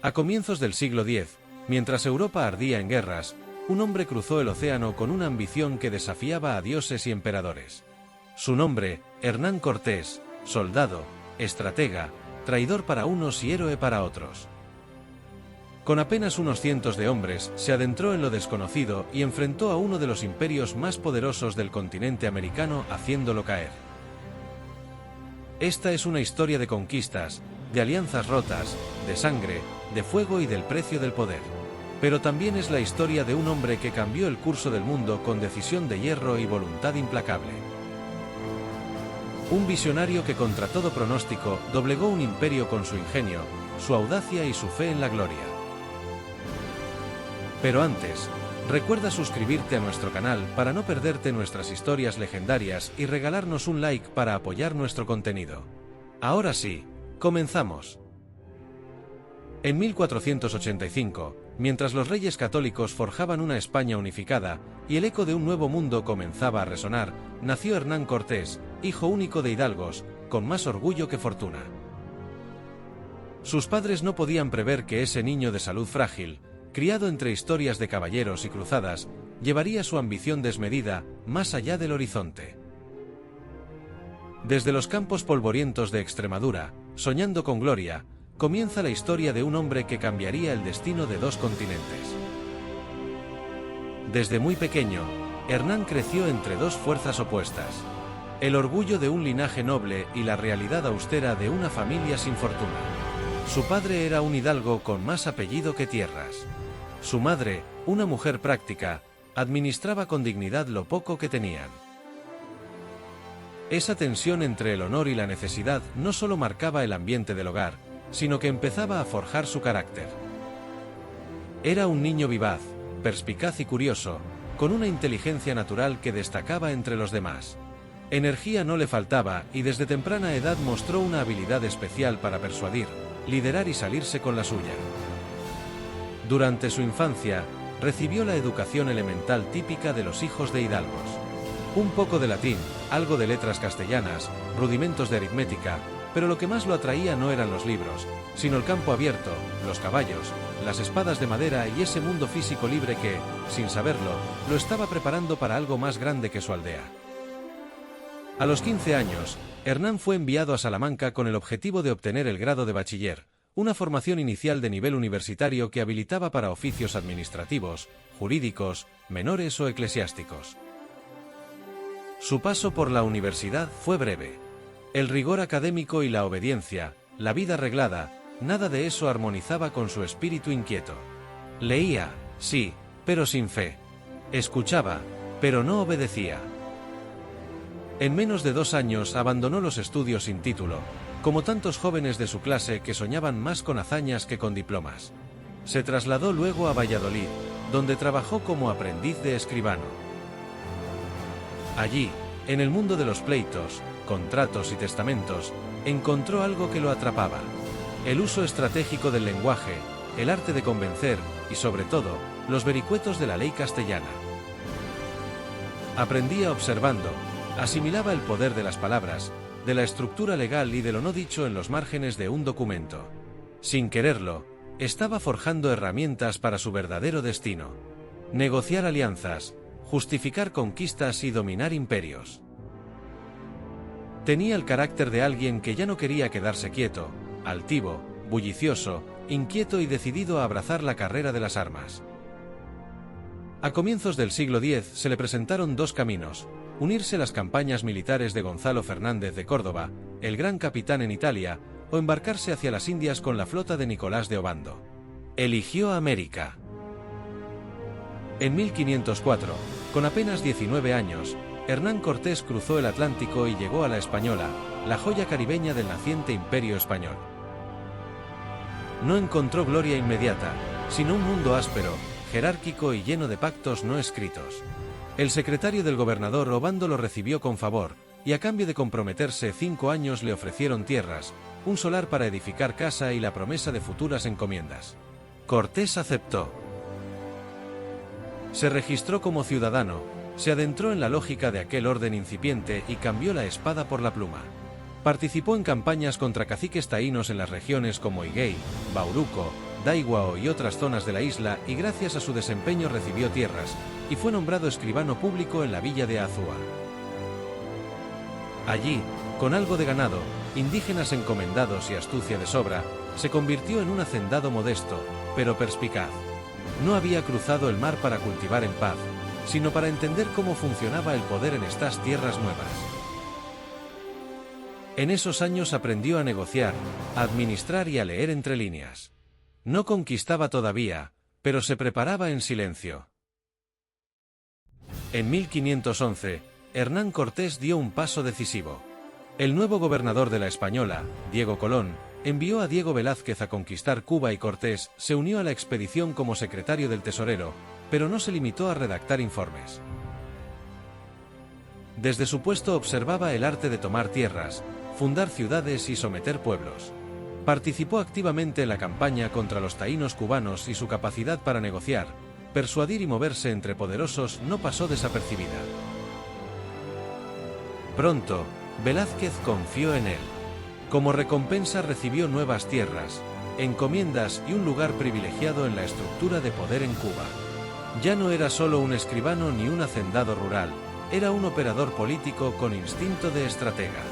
A comienzos del siglo X, mientras Europa ardía en guerras, un hombre cruzó el océano con una ambición que desafiaba a dioses y emperadores. Su nombre, Hernán Cortés, soldado, estratega, traidor para unos y héroe para otros. Con apenas unos cientos de hombres, se adentró en lo desconocido y enfrentó a uno de los imperios más poderosos del continente americano, haciéndolo caer. Esta es una historia de conquistas, de alianzas rotas, de sangre, de fuego y del precio del poder. Pero también es la historia de un hombre que cambió el curso del mundo con decisión de hierro y voluntad implacable. Un visionario que contra todo pronóstico doblegó un imperio con su ingenio, su audacia y su fe en la gloria. Pero antes, recuerda suscribirte a nuestro canal para no perderte nuestras historias legendarias y regalarnos un like para apoyar nuestro contenido. Ahora sí, comenzamos. En 1485, mientras los reyes católicos forjaban una España unificada y el eco de un nuevo mundo comenzaba a resonar, nació Hernán Cortés, hijo único de hidalgos, con más orgullo que fortuna. Sus padres no podían prever que ese niño de salud frágil, criado entre historias de caballeros y cruzadas, llevaría su ambición desmedida más allá del horizonte. Desde los campos polvorientos de Extremadura, soñando con gloria, comienza la historia de un hombre que cambiaría el destino de dos continentes. Desde muy pequeño, Hernán creció entre dos fuerzas opuestas: el orgullo de un linaje noble y la realidad austera de una familia sin fortuna. Su padre era un hidalgo con más apellido que tierras. Su madre, una mujer práctica, administraba con dignidad lo poco que tenían. Esa tensión entre el honor y la necesidad no solo marcaba el ambiente del hogar, sino que empezaba a forjar su carácter. Era un niño vivaz, perspicaz y curioso, con una inteligencia natural que destacaba entre los demás. Energía no le faltaba y desde temprana edad mostró una habilidad especial para persuadir, liderar y salirse con la suya. Durante su infancia, recibió la educación elemental típica de los hijos de hidalgos. Un poco de latín, algo de letras castellanas, rudimentos de aritmética, pero lo que más lo atraía no eran los libros, sino el campo abierto, los caballos, las espadas de madera y ese mundo físico libre que, sin saberlo, lo estaba preparando para algo más grande que su aldea. A los 15 años, Hernán fue enviado a Salamanca con el objetivo de obtener el grado de bachiller, una formación inicial de nivel universitario que habilitaba para oficios administrativos, jurídicos, menores o eclesiásticos. Su paso por la universidad fue breve. El rigor académico y la obediencia, la vida reglada, nada de eso armonizaba con su espíritu inquieto. Leía, sí, pero sin fe. Escuchaba, pero no obedecía. En menos de 2 años abandonó los estudios sin título, como tantos jóvenes de su clase que soñaban más con hazañas que con diplomas. Se trasladó luego a Valladolid, donde trabajó como aprendiz de escribano. Allí, en el mundo de los pleitos, contratos y testamentos, encontró algo que lo atrapaba: el uso estratégico del lenguaje, el arte de convencer y, sobre todo, los vericuetos de la ley castellana. Aprendía observando, asimilaba el poder de las palabras, de la estructura legal y de lo no dicho en los márgenes de un documento. Sin quererlo, estaba forjando herramientas para su verdadero destino: negociar alianzas, justificar conquistas y dominar imperios. Tenía el carácter de alguien que ya no quería quedarse quieto, altivo, bullicioso, inquieto y decidido a abrazar la carrera de las armas. A comienzos del siglo X se le presentaron dos caminos: unirse a las campañas militares de Gonzalo Fernández de Córdoba, el gran capitán en Italia, o embarcarse hacia las Indias con la flota de Nicolás de Obando. Eligió América. En 1504, con apenas 19 años, Hernán Cortés cruzó el Atlántico y llegó a la Española, la joya caribeña del naciente Imperio Español. No encontró gloria inmediata, sino un mundo áspero, jerárquico y lleno de pactos no escritos. El secretario del gobernador Obando lo recibió con favor, y a cambio de comprometerse 5 años le ofrecieron tierras, un solar para edificar casa y la promesa de futuras encomiendas. Cortés aceptó. Se registró como ciudadano, se adentró en la lógica de aquel orden incipiente y cambió la espada por la pluma. Participó en campañas contra caciques taínos en las regiones como Higuey, Bauruco, Daiwao y otras zonas de la isla y gracias a su desempeño recibió tierras, y fue nombrado escribano público en la villa de Azua. Allí, con algo de ganado, indígenas encomendados y astucia de sobra, se convirtió en un hacendado modesto, pero perspicaz. No había cruzado el mar para cultivar en paz, sino para entender cómo funcionaba el poder en estas tierras nuevas. En esos años aprendió a negociar, a administrar y a leer entre líneas. No conquistaba todavía, pero se preparaba en silencio. En 1511, Hernán Cortés dio un paso decisivo. El nuevo gobernador de la Española, Diego Colón, envió a Diego Velázquez a conquistar Cuba y Cortés se unió a la expedición como secretario del tesorero, pero no se limitó a redactar informes. Desde su puesto observaba el arte de tomar tierras, fundar ciudades y someter pueblos. Participó activamente en la campaña contra los taínos cubanos y su capacidad para negociar, persuadir y moverse entre poderosos no pasó desapercibida. Pronto, Velázquez confió en él. Como recompensa recibió nuevas tierras, encomiendas y un lugar privilegiado en la estructura de poder en Cuba. Ya no era solo un escribano ni un hacendado rural, era un operador político con instinto de estratega.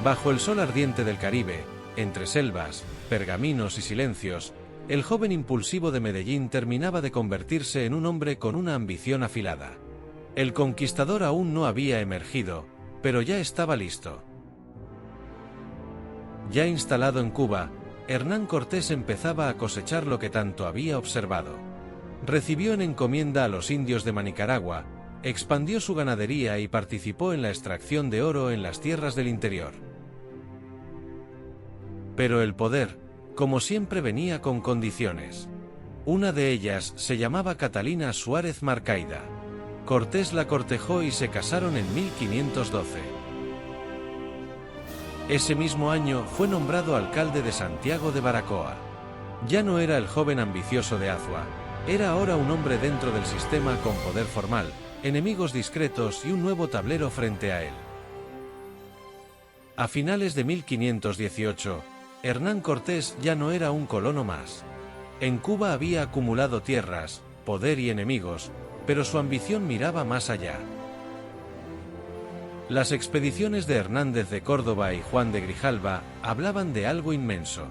Bajo el sol ardiente del Caribe, entre selvas, pergaminos y silencios, el joven impulsivo de Medellín terminaba de convertirse en un hombre con una ambición afilada. El conquistador aún no había emergido, pero ya estaba listo. Ya instalado en Cuba, Hernán Cortés empezaba a cosechar lo que tanto había observado. Recibió en encomienda a los indios de Manicaragua, expandió su ganadería y participó en la extracción de oro en las tierras del interior. Pero el poder, como siempre, venía con condiciones. Una de ellas se llamaba Catalina Suárez Marcaida. Cortés la cortejó y se casaron en 1512. Ese mismo año fue nombrado alcalde de Santiago de Baracoa. Ya no era el joven ambicioso de Azua, era ahora un hombre dentro del sistema con poder formal, enemigos discretos y un nuevo tablero frente a él. A finales de 1518, Hernán Cortés ya no era un colono más. En Cuba había acumulado tierras, poder y enemigos, pero su ambición miraba más allá. Las expediciones de Hernández de Córdoba y Juan de Grijalva hablaban de algo inmenso.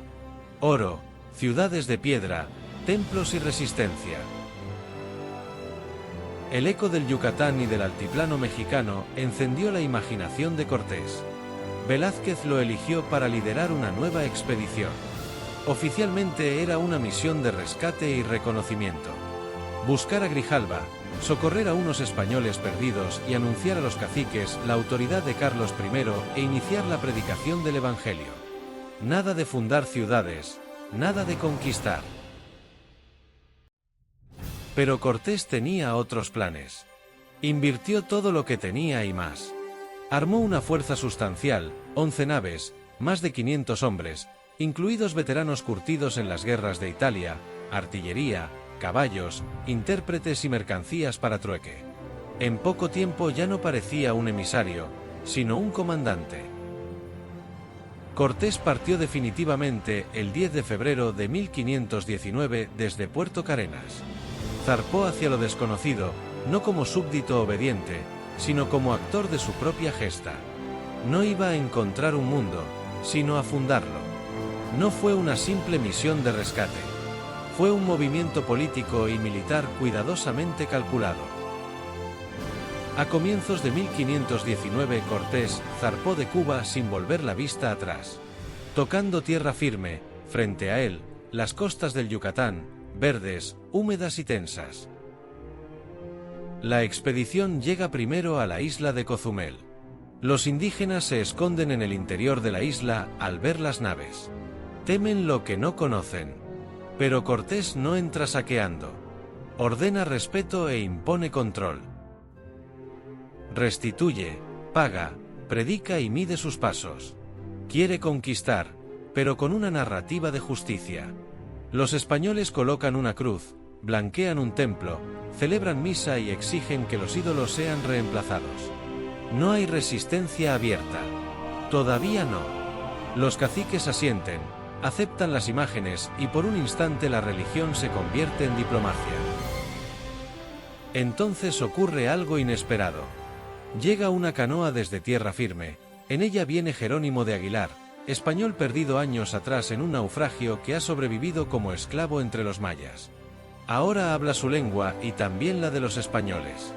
Oro, ciudades de piedra, templos y resistencia. El eco del Yucatán y del altiplano mexicano encendió la imaginación de Cortés. Velázquez lo eligió para liderar una nueva expedición. Oficialmente era una misión de rescate y reconocimiento. Buscar a Grijalva, socorrer a unos españoles perdidos y anunciar a los caciques la autoridad de Carlos I e iniciar la predicación del Evangelio. Nada de fundar ciudades, nada de conquistar. Pero Cortés tenía otros planes. Invirtió todo lo que tenía y más. Armó una fuerza sustancial, 11 naves, más de 500 hombres, incluidos veteranos curtidos en las guerras de Italia, artillería, caballos, intérpretes y mercancías para trueque. En poco tiempo ya no parecía un emisario, sino un comandante. Cortés partió definitivamente el 10 de febrero de 1519 desde Puerto Carenas. Zarpó hacia lo desconocido, no como súbdito obediente, sino como actor de su propia gesta. No iba a encontrar un mundo, sino a fundarlo. No fue una simple misión de rescate. Fue un movimiento político y militar cuidadosamente calculado. A comienzos de 1519 Cortés zarpó de Cuba sin volver la vista atrás. Tocando tierra firme, frente a él, las costas del Yucatán, verdes, húmedas y tensas. La expedición llega primero a la isla de Cozumel. Los indígenas se esconden en el interior de la isla al ver las naves. Temen lo que no conocen. Pero Cortés no entra saqueando. Ordena respeto e impone control. Restituye, paga, predica y mide sus pasos. Quiere conquistar, pero con una narrativa de justicia. Los españoles colocan una cruz, blanquean un templo, celebran misa y exigen que los ídolos sean reemplazados. No hay resistencia abierta. Todavía no. Los caciques asienten, Aceptan las imágenes y por un instante la religión se convierte en diplomacia. Entonces ocurre algo inesperado. Llega una canoa desde tierra firme, en ella viene Jerónimo de Aguilar, español perdido años atrás en un naufragio que ha sobrevivido como esclavo entre los mayas. Ahora habla su lengua y también la de los españoles.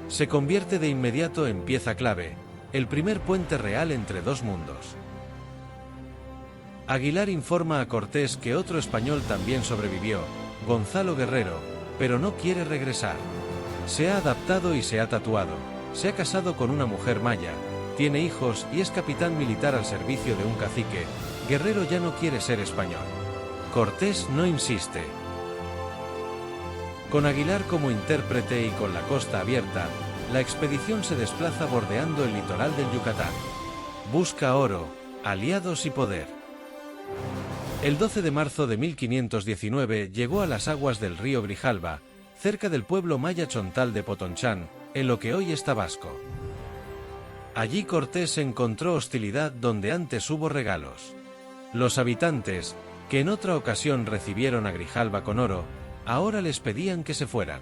Se convierte de inmediato en pieza clave, el primer puente real entre dos mundos. Aguilar informa a Cortés que otro español también sobrevivió, Gonzalo Guerrero, pero no quiere regresar. Se ha adaptado y se ha tatuado, se ha casado con una mujer maya, tiene hijos y es capitán militar al servicio de un cacique. Guerrero ya no quiere ser español. Cortés no insiste. Con Aguilar como intérprete y con la costa abierta, la expedición se desplaza bordeando el litoral del Yucatán. Busca oro, aliados y poder. El 12 de marzo de 1519 llegó a las aguas del río Grijalba, cerca del pueblo maya chontal de Potonchán, en lo que hoy es Tabasco. Allí Cortés encontró hostilidad donde antes hubo regalos. Los habitantes, que en otra ocasión recibieron a Grijalba con oro, ahora les pedían que se fueran.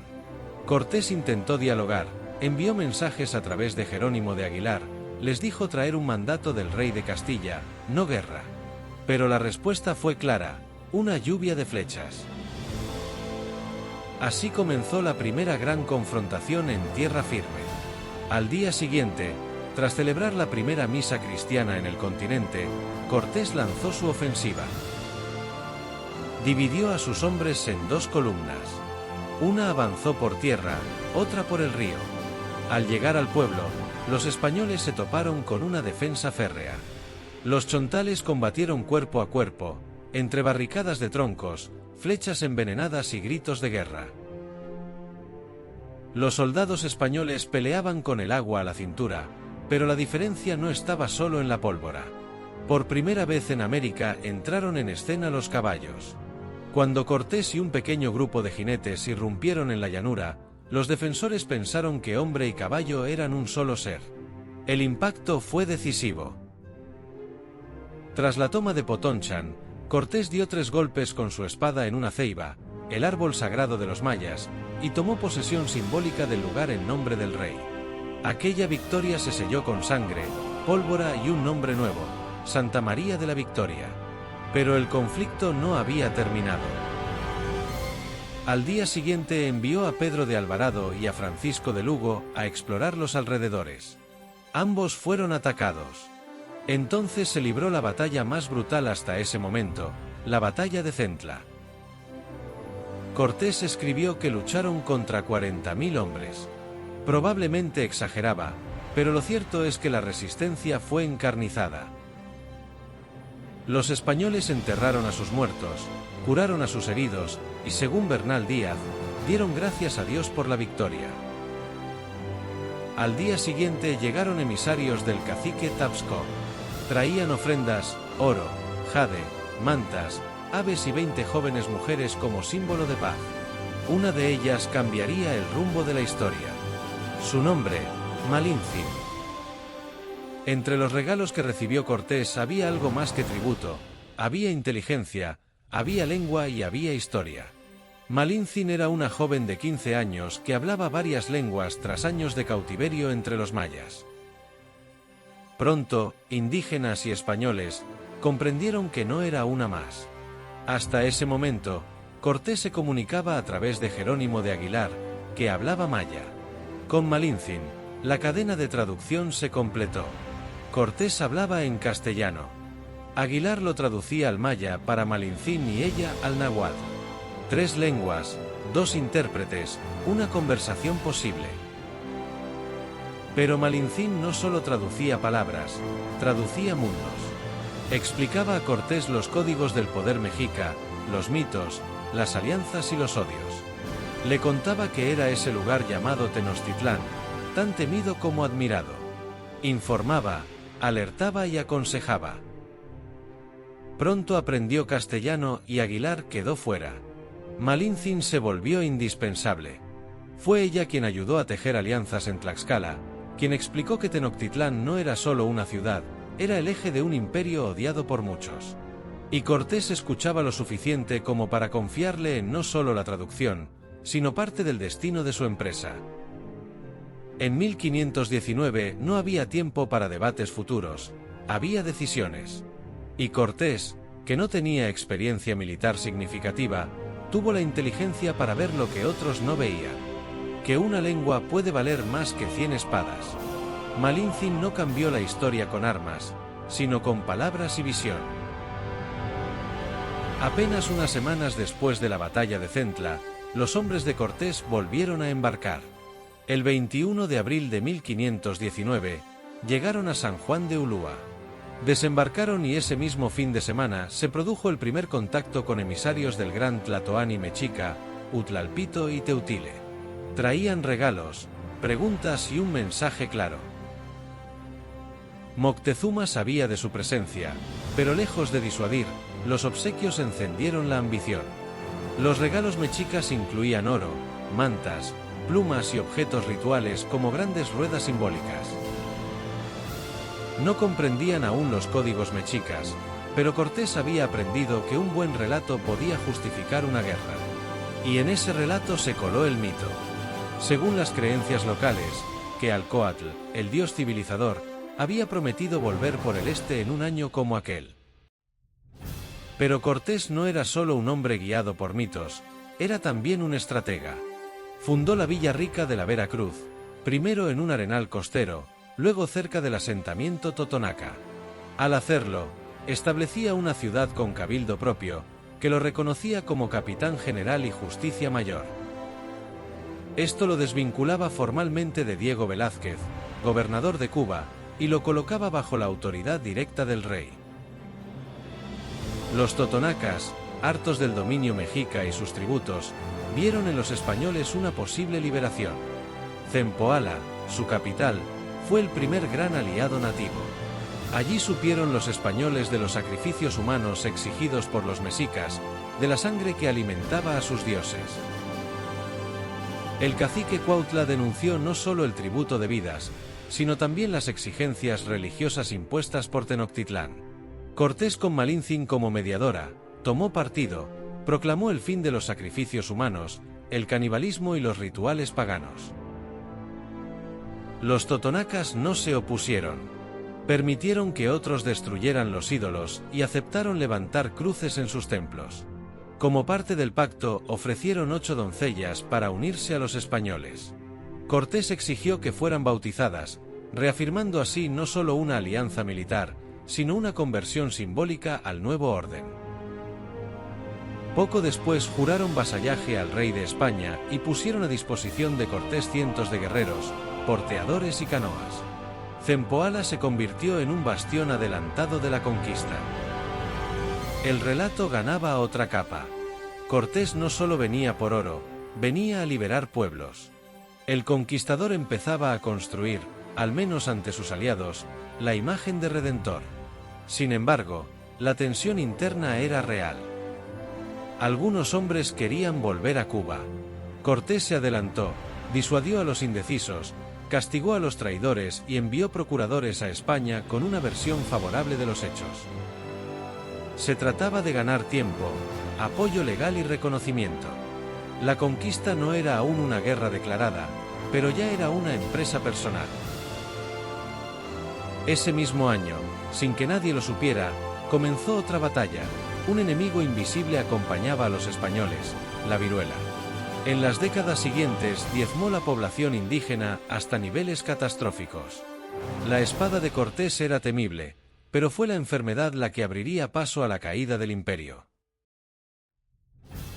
Cortés intentó dialogar, envió mensajes a través de Jerónimo de Aguilar, les dijo traer un mandato del rey de Castilla, no guerra. Pero la respuesta fue clara, una lluvia de flechas. Así comenzó la primera gran confrontación en tierra firme. Al día siguiente, tras celebrar la primera misa cristiana en el continente, Cortés lanzó su ofensiva. Dividió a sus hombres en dos columnas. Una avanzó por tierra, otra por el río. Al llegar al pueblo, los españoles se toparon con una defensa férrea. Los chontales combatieron cuerpo a cuerpo, entre barricadas de troncos, flechas envenenadas y gritos de guerra. Los soldados españoles peleaban con el agua a la cintura, pero la diferencia no estaba solo en la pólvora. Por primera vez en América entraron en escena los caballos. Cuando Cortés y un pequeño grupo de jinetes irrumpieron en la llanura, los defensores pensaron que hombre y caballo eran un solo ser. El impacto fue decisivo. Tras la toma de Potonchán, Cortés dio 3 golpes con su espada en una ceiba, el árbol sagrado de los mayas, y tomó posesión simbólica del lugar en nombre del rey. Aquella victoria se selló con sangre, pólvora y un nombre nuevo, Santa María de la Victoria. Pero el conflicto no había terminado. Al día siguiente envió a Pedro de Alvarado y a Francisco de Lugo a explorar los alrededores. Ambos fueron atacados. Entonces se libró la batalla más brutal hasta ese momento, la batalla de Centla. Cortés escribió que lucharon contra 40.000 hombres. Probablemente exageraba, pero lo cierto es que la resistencia fue encarnizada. Los españoles enterraron a sus muertos, curaron a sus heridos, y según Bernal Díaz, dieron gracias a Dios por la victoria. Al día siguiente llegaron emisarios del cacique Tabasco. Traían ofrendas, oro, jade, mantas, aves y 20 jóvenes mujeres como símbolo de paz. Una de ellas cambiaría el rumbo de la historia. Su nombre, Malintzin. Entre los regalos que recibió Cortés había algo más que tributo, había inteligencia, había lengua y había historia. Malintzin era una joven de 15 años que hablaba varias lenguas tras años de cautiverio entre los mayas. Pronto, indígenas y españoles comprendieron que no era una más. Hasta ese momento, Cortés se comunicaba a través de Jerónimo de Aguilar, que hablaba maya. Con Malintzin, la cadena de traducción se completó. Cortés hablaba en castellano. Aguilar lo traducía al maya para Malintzin y ella al náhuatl. 3 lenguas, 2 intérpretes, una conversación posible. Pero Malintzin no solo traducía palabras, traducía mundos. Explicaba a Cortés los códigos del poder mexica, los mitos, las alianzas y los odios. Le contaba que era ese lugar llamado Tenochtitlán, tan temido como admirado. Informaba, alertaba y aconsejaba. Pronto aprendió castellano y Aguilar quedó fuera. Malintzin se volvió indispensable. Fue ella quien ayudó a tejer alianzas en Tlaxcala, quien explicó que Tenochtitlán no era solo una ciudad, era el eje de un imperio odiado por muchos. Y Cortés escuchaba lo suficiente como para confiarle en no solo la traducción, sino parte del destino de su empresa. En 1519 no había tiempo para debates futuros, había decisiones. Y Cortés, que no tenía experiencia militar significativa, tuvo la inteligencia para ver lo que otros no veían: que una lengua puede valer más que 100 espadas. Malintzin no cambió la historia con armas, sino con palabras y visión. Apenas unas semanas después de la batalla de Centla, los hombres de Cortés volvieron a embarcar. El 21 de abril de 1519, llegaron a San Juan de Ulúa. Desembarcaron y ese mismo fin de semana se produjo el primer contacto con emisarios del gran Tlatoani Mexica, Utlalpito y Teutile. Traían regalos, preguntas y un mensaje claro. Moctezuma sabía de su presencia, pero lejos de disuadir, los obsequios encendieron la ambición. Los regalos mexicas incluían oro, mantas, plumas y objetos rituales como grandes ruedas simbólicas. No comprendían aún los códigos mexicas, pero Cortés había aprendido que un buen relato podía justificar una guerra. Y en ese relato se coló el mito. Según las creencias locales, Quetzalcóatl, el dios civilizador, había prometido volver por el este en un año como aquel. Pero Cortés no era solo un hombre guiado por mitos, era también un estratega. Fundó la Villa Rica de la Veracruz, primero en un arenal costero, luego cerca del asentamiento Totonaca. Al hacerlo, establecía una ciudad con cabildo propio, que lo reconocía como capitán general y justicia mayor. Esto lo desvinculaba formalmente de Diego Velázquez, gobernador de Cuba, y lo colocaba bajo la autoridad directa del rey. Los totonacas, hartos del dominio mexica y sus tributos, vieron en los españoles una posible liberación. Zempoala, su capital, fue el primer gran aliado nativo. Allí supieron los españoles de los sacrificios humanos exigidos por los mexicas, de la sangre que alimentaba a sus dioses. El cacique Cuautla denunció no solo el tributo de vidas, sino también las exigencias religiosas impuestas por Tenochtitlán. Cortés, con Malintzin como mediadora, tomó partido, proclamó el fin de los sacrificios humanos, el canibalismo y los rituales paganos. Los totonacas no se opusieron. Permitieron que otros destruyeran los ídolos y aceptaron levantar cruces en sus templos. Como parte del pacto, ofrecieron 8 doncellas para unirse a los españoles. Cortés exigió que fueran bautizadas, reafirmando así no solo una alianza militar, sino una conversión simbólica al nuevo orden. Poco después juraron vasallaje al rey de España y pusieron a disposición de Cortés cientos de guerreros, porteadores y canoas. Zempoala se convirtió en un bastión adelantado de la conquista. El relato ganaba otra capa. Cortés no solo venía por oro, venía a liberar pueblos. El conquistador empezaba a construir, al menos ante sus aliados, la imagen de redentor. Sin embargo, la tensión interna era real. Algunos hombres querían volver a Cuba. Cortés se adelantó, disuadió a los indecisos, castigó a los traidores y envió procuradores a España con una versión favorable de los hechos. Se trataba de ganar tiempo, apoyo legal y reconocimiento. La conquista no era aún una guerra declarada, pero ya era una empresa personal. Ese mismo año, sin que nadie lo supiera, comenzó otra batalla. Un enemigo invisible acompañaba a los españoles, la viruela. En las décadas siguientes diezmó la población indígena hasta niveles catastróficos. La espada de Cortés era temible, pero fue la enfermedad la que abriría paso a la caída del imperio.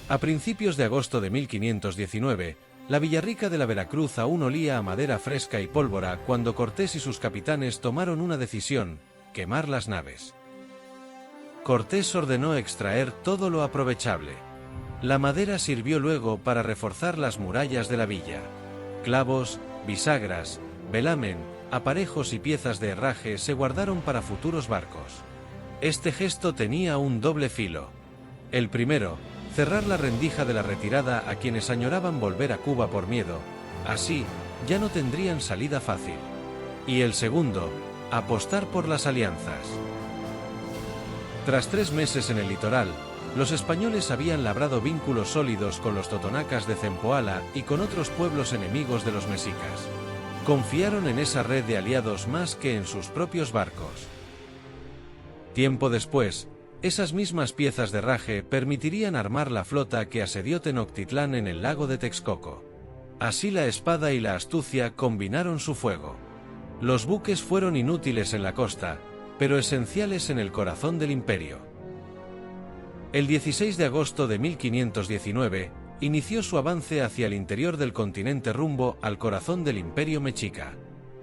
A principios de agosto de 1519, la Villarrica de la Veracruz aún olía a madera fresca y pólvora cuando Cortés y sus capitanes tomaron una decisión: quemar las naves. Cortés ordenó extraer todo lo aprovechable. La madera sirvió luego para reforzar las murallas de la villa. Clavos, bisagras, velamen, aparejos y piezas de herraje se guardaron para futuros barcos. Este gesto tenía un doble filo. El primero, cerrar la rendija de la retirada a quienes añoraban volver a Cuba por miedo, así, ya no tendrían salida fácil. Y el segundo, apostar por las alianzas. Tras 3 meses en el litoral, los españoles habían labrado vínculos sólidos con los totonacas de Zempoala y con otros pueblos enemigos de los mexicas. Confiaron en esa red de aliados más que en sus propios barcos. Tiempo después, esas mismas piezas de herraje permitirían armar la flota que asedió Tenochtitlán en el lago de Texcoco. Así la espada y la astucia combinaron su fuego. Los buques fueron inútiles en la costa, pero esenciales en el corazón del imperio. El 16 de agosto de 1519, inició su avance hacia el interior del continente rumbo al corazón del imperio mexica.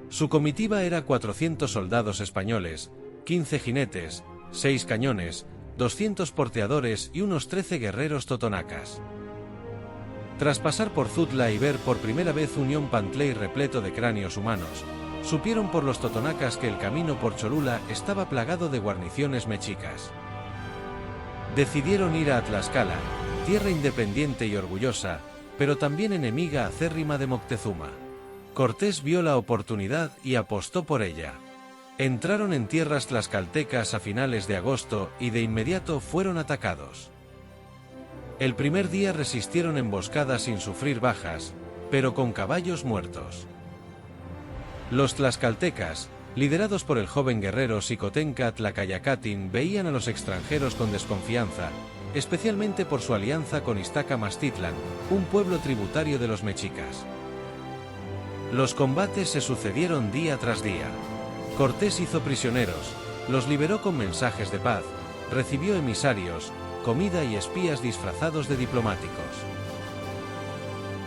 Su comitiva era 400 soldados españoles, 15 jinetes, 6 cañones, 200 porteadores y unos 13 guerreros totonacas. Tras pasar por Zutla y ver por primera vez Unión Pantley repleto de cráneos humanos, supieron por los totonacas que el camino por Cholula estaba plagado de guarniciones mexicas. Decidieron ir a Tlaxcala, tierra independiente y orgullosa, pero también enemiga acérrima de Moctezuma. Cortés vio la oportunidad y apostó por ella. Entraron en tierras tlaxcaltecas a finales de agosto y de inmediato fueron atacados. El primer día resistieron emboscadas sin sufrir bajas, pero con caballos muertos. Los tlaxcaltecas, liderados por el joven guerrero Xicotenca Tlacayacatin, veían a los extranjeros con desconfianza, especialmente por su alianza con Iztacamastitlan, un pueblo tributario de los mexicas. Los combates se sucedieron día tras día. Cortés hizo prisioneros, los liberó con mensajes de paz, recibió emisarios, comida y espías disfrazados de diplomáticos.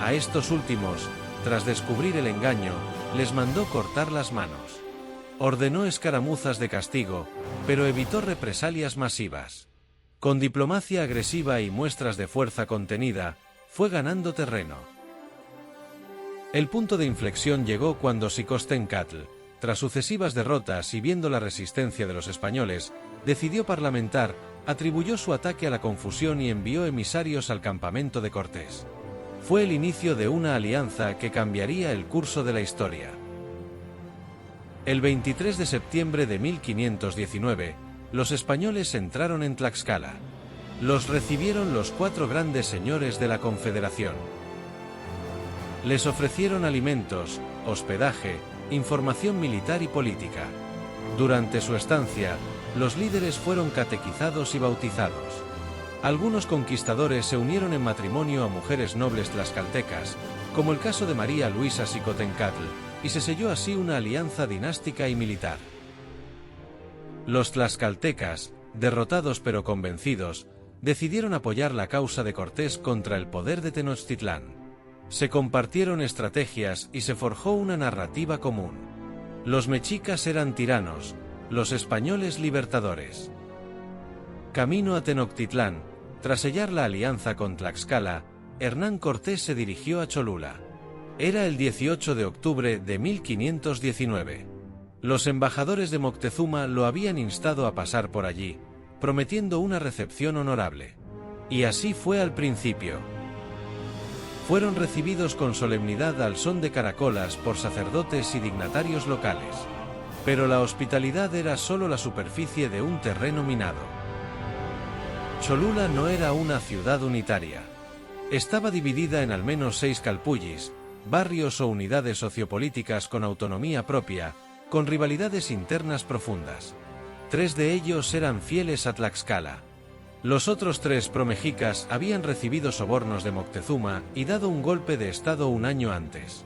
A estos últimos, tras descubrir el engaño, les mandó cortar las manos. Ordenó escaramuzas de castigo, pero evitó represalias masivas. Con diplomacia agresiva y muestras de fuerza contenida, fue ganando terreno. El punto de inflexión llegó cuando Xicotencatl, tras sucesivas derrotas y viendo la resistencia de los españoles, decidió parlamentar, atribuyó su ataque a la confusión y envió emisarios al campamento de Cortés. Fue el inicio de una alianza que cambiaría el curso de la historia. El 23 de septiembre de 1519, los españoles entraron en Tlaxcala. Los recibieron los 4 grandes señores de la Confederación. Les ofrecieron alimentos, hospedaje, información militar y política. Durante su estancia, los líderes fueron catequizados y bautizados. Algunos conquistadores se unieron en matrimonio a mujeres nobles tlaxcaltecas, como el caso de María Luisa Xicotencatl, y se selló así una alianza dinástica y militar. Los tlaxcaltecas, derrotados pero convencidos, decidieron apoyar la causa de Cortés contra el poder de Tenochtitlán. Se compartieron estrategias y se forjó una narrativa común. Los mexicas eran tiranos, los españoles libertadores. Camino a Tenochtitlán, tras sellar la alianza con Tlaxcala, Hernán Cortés se dirigió a Cholula. Era el 18 de octubre de 1519. Los embajadores de Moctezuma lo habían instado a pasar por allí, prometiendo una recepción honorable. Y así fue al principio. Fueron recibidos con solemnidad al son de caracolas por sacerdotes y dignatarios locales. Pero la hospitalidad era solo la superficie de un terreno minado. Cholula no era una ciudad unitaria. Estaba dividida en al menos 6 calpullis, barrios o unidades sociopolíticas con autonomía propia, con rivalidades internas profundas. 3 de ellos eran fieles a Tlaxcala. Los otros 3 promexicas habían recibido sobornos de Moctezuma y dado un golpe de estado un año antes.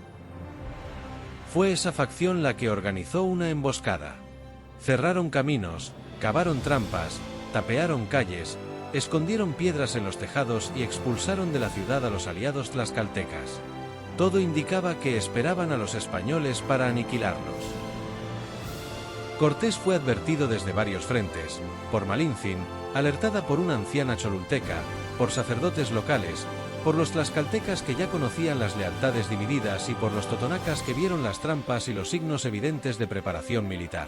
Fue esa facción la que organizó una emboscada. Cerraron caminos, cavaron trampas, tapearon calles, escondieron piedras en los tejados y expulsaron de la ciudad a los aliados tlaxcaltecas. Todo indicaba que esperaban a los españoles para aniquilarlos. Cortés fue advertido desde varios frentes, por Malintzin, alertada por una anciana cholulteca, por sacerdotes locales, por los tlaxcaltecas que ya conocían las lealtades divididas y por los totonacas que vieron las trampas y los signos evidentes de preparación militar.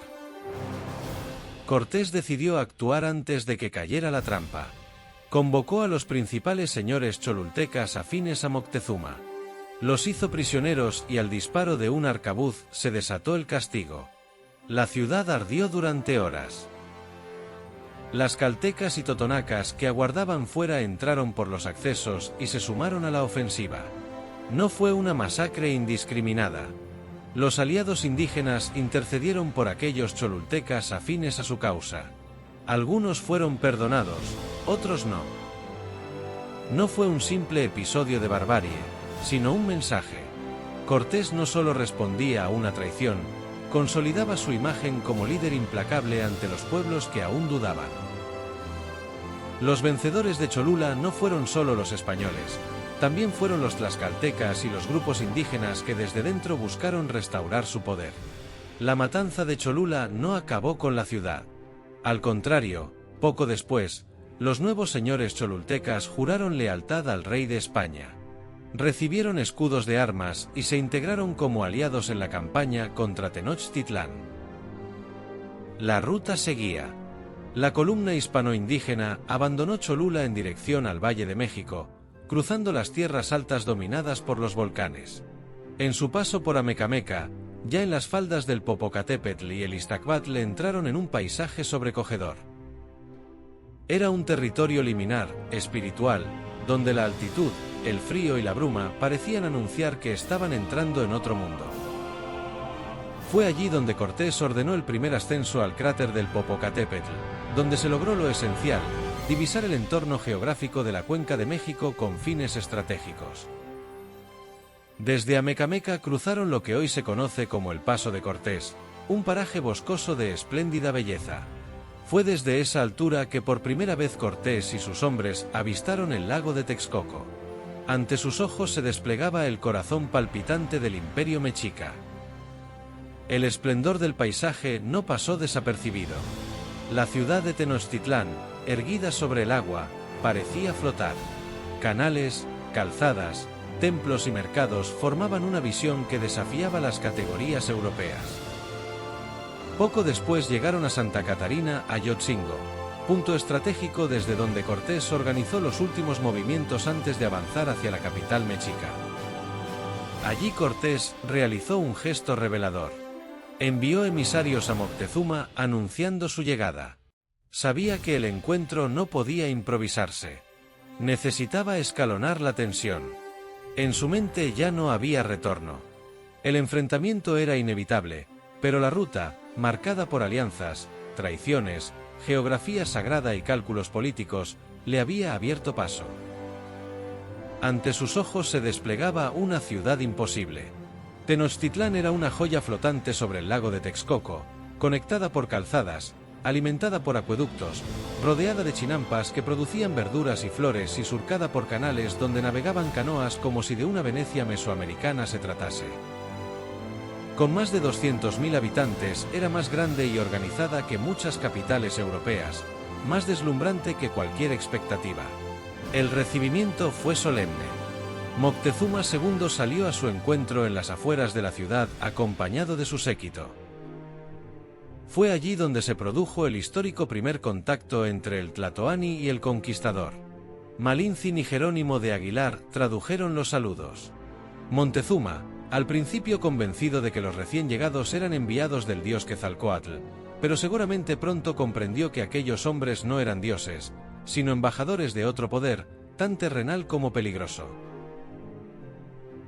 Cortés decidió actuar antes de que cayera la trampa. Convocó a los principales señores cholultecas afines a Moctezuma. Los hizo prisioneros y al disparo de un arcabuz se desató el castigo. La ciudad ardió durante horas. Las caltecas y totonacas que aguardaban fuera entraron por los accesos y se sumaron a la ofensiva. No fue una masacre indiscriminada. Los aliados indígenas intercedieron por aquellos cholultecas afines a su causa. Algunos fueron perdonados, otros no. No fue un simple episodio de barbarie, sino un mensaje. Cortés no solo respondía a una traición, consolidaba su imagen como líder implacable ante los pueblos que aún dudaban. Los vencedores de Cholula no fueron solo los españoles, también fueron los tlaxcaltecas y los grupos indígenas que desde dentro buscaron restaurar su poder. La matanza de Cholula no acabó con la ciudad. Al contrario, poco después, los nuevos señores cholultecas juraron lealtad al rey de España. Recibieron escudos de armas y se integraron como aliados en la campaña contra Tenochtitlán. La ruta seguía. La columna hispano-indígena abandonó Cholula en dirección al Valle de México, cruzando las tierras altas dominadas por los volcanes. En su paso por Amecameca, ya en las faldas del Popocatépetl y el Iztaccíhuatl entraron en un paisaje sobrecogedor. Era un territorio liminar, espiritual, donde la altitud, el frío y la bruma parecían anunciar que estaban entrando en otro mundo. Fue allí donde Cortés ordenó el primer ascenso al cráter del Popocatépetl, donde se logró lo esencial: divisar el entorno geográfico de la Cuenca de México con fines estratégicos. Desde Amecameca cruzaron lo que hoy se conoce como el Paso de Cortés, un paraje boscoso de espléndida belleza. Fue desde esa altura que por primera vez Cortés y sus hombres avistaron el lago de Texcoco. Ante sus ojos se desplegaba el corazón palpitante del Imperio Mexica. El esplendor del paisaje no pasó desapercibido. La ciudad de Tenochtitlán, erguida sobre el agua, parecía flotar. Canales, calzadas, templos y mercados formaban una visión que desafiaba las categorías europeas. Poco después llegaron a Santa Catarina, Ayotzingo, punto estratégico desde donde Cortés organizó los últimos movimientos antes de avanzar hacia la capital mexica. Allí Cortés realizó un gesto revelador. Envió emisarios a Moctezuma anunciando su llegada. Sabía que el encuentro no podía improvisarse. Necesitaba escalonar la tensión. En su mente ya no había retorno. El enfrentamiento era inevitable, pero la ruta, marcada por alianzas, traiciones, geografía sagrada y cálculos políticos, le había abierto paso. Ante sus ojos se desplegaba una ciudad imposible. Tenochtitlán era una joya flotante sobre el lago de Texcoco, conectada por calzadas, alimentada por acueductos, rodeada de chinampas que producían verduras y flores y surcada por canales donde navegaban canoas como si de una Venecia mesoamericana se tratase. Con más de 200.000 habitantes, era más grande y organizada que muchas capitales europeas, más deslumbrante que cualquier expectativa. El recibimiento fue solemne. Moctezuma II salió a su encuentro en las afueras de la ciudad acompañado de su séquito. Fue allí donde se produjo el histórico primer contacto entre el tlatoani y el conquistador. Malintzin y Jerónimo de Aguilar tradujeron los saludos. Montezuma, al principio convencido de que los recién llegados eran enviados del dios Quetzalcóatl, pero seguramente pronto comprendió que aquellos hombres no eran dioses, sino embajadores de otro poder, tan terrenal como peligroso.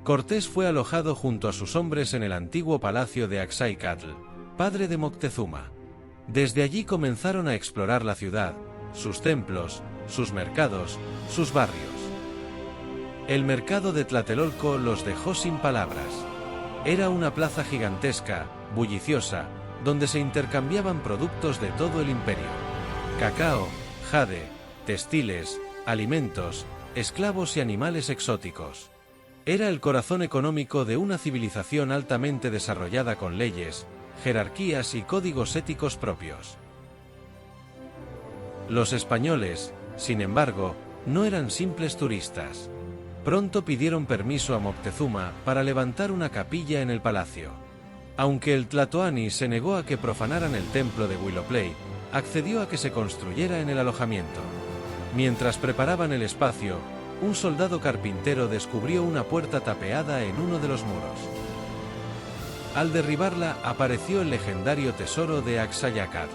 Cortés fue alojado junto a sus hombres en el antiguo palacio de Axaycatl, padre de Moctezuma. Desde allí comenzaron a explorar la ciudad, sus templos, sus mercados, sus barrios. El mercado de Tlatelolco los dejó sin palabras. Era una plaza gigantesca, bulliciosa, donde se intercambiaban productos de todo el imperio. Cacao, jade, textiles, alimentos, esclavos y animales exóticos. Era el corazón económico de una civilización altamente desarrollada con leyes, jerarquías y códigos éticos propios. Los españoles, sin embargo, no eran simples turistas. Pronto pidieron permiso a Moctezuma para levantar una capilla en el palacio. Aunque el tlatoani se negó a que profanaran el templo de Huilopley, accedió a que se construyera en el alojamiento. Mientras preparaban el espacio, un soldado carpintero descubrió una puerta tapeada en uno de los muros. Al derribarla apareció el legendario tesoro de Axayacatl: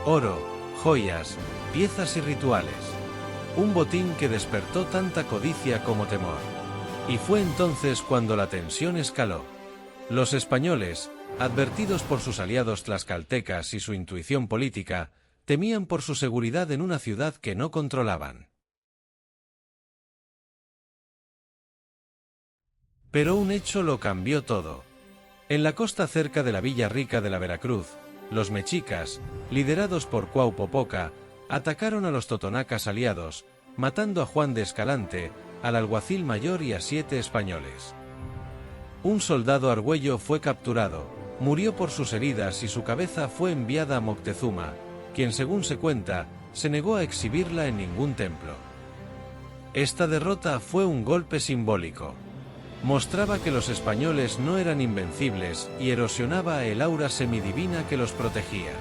oro, joyas, piezas y rituales. Un botín que despertó tanta codicia como temor. Y fue entonces cuando la tensión escaló. Los españoles, advertidos por sus aliados tlaxcaltecas y su intuición política, temían por su seguridad en una ciudad que no controlaban. Pero un hecho lo cambió todo. En la costa cerca de la Villa Rica de la Veracruz, los mexicas, liderados por Cuauhpopoca, atacaron a los totonacas aliados, matando a Juan de Escalante, al alguacil mayor y a 7 españoles. Un soldado argüello fue capturado, murió por sus heridas y su cabeza fue enviada a Moctezuma, quien, según se cuenta, se negó a exhibirla en ningún templo. Esta derrota fue un golpe simbólico. Mostraba que los españoles no eran invencibles y erosionaba el aura semidivina que los protegía.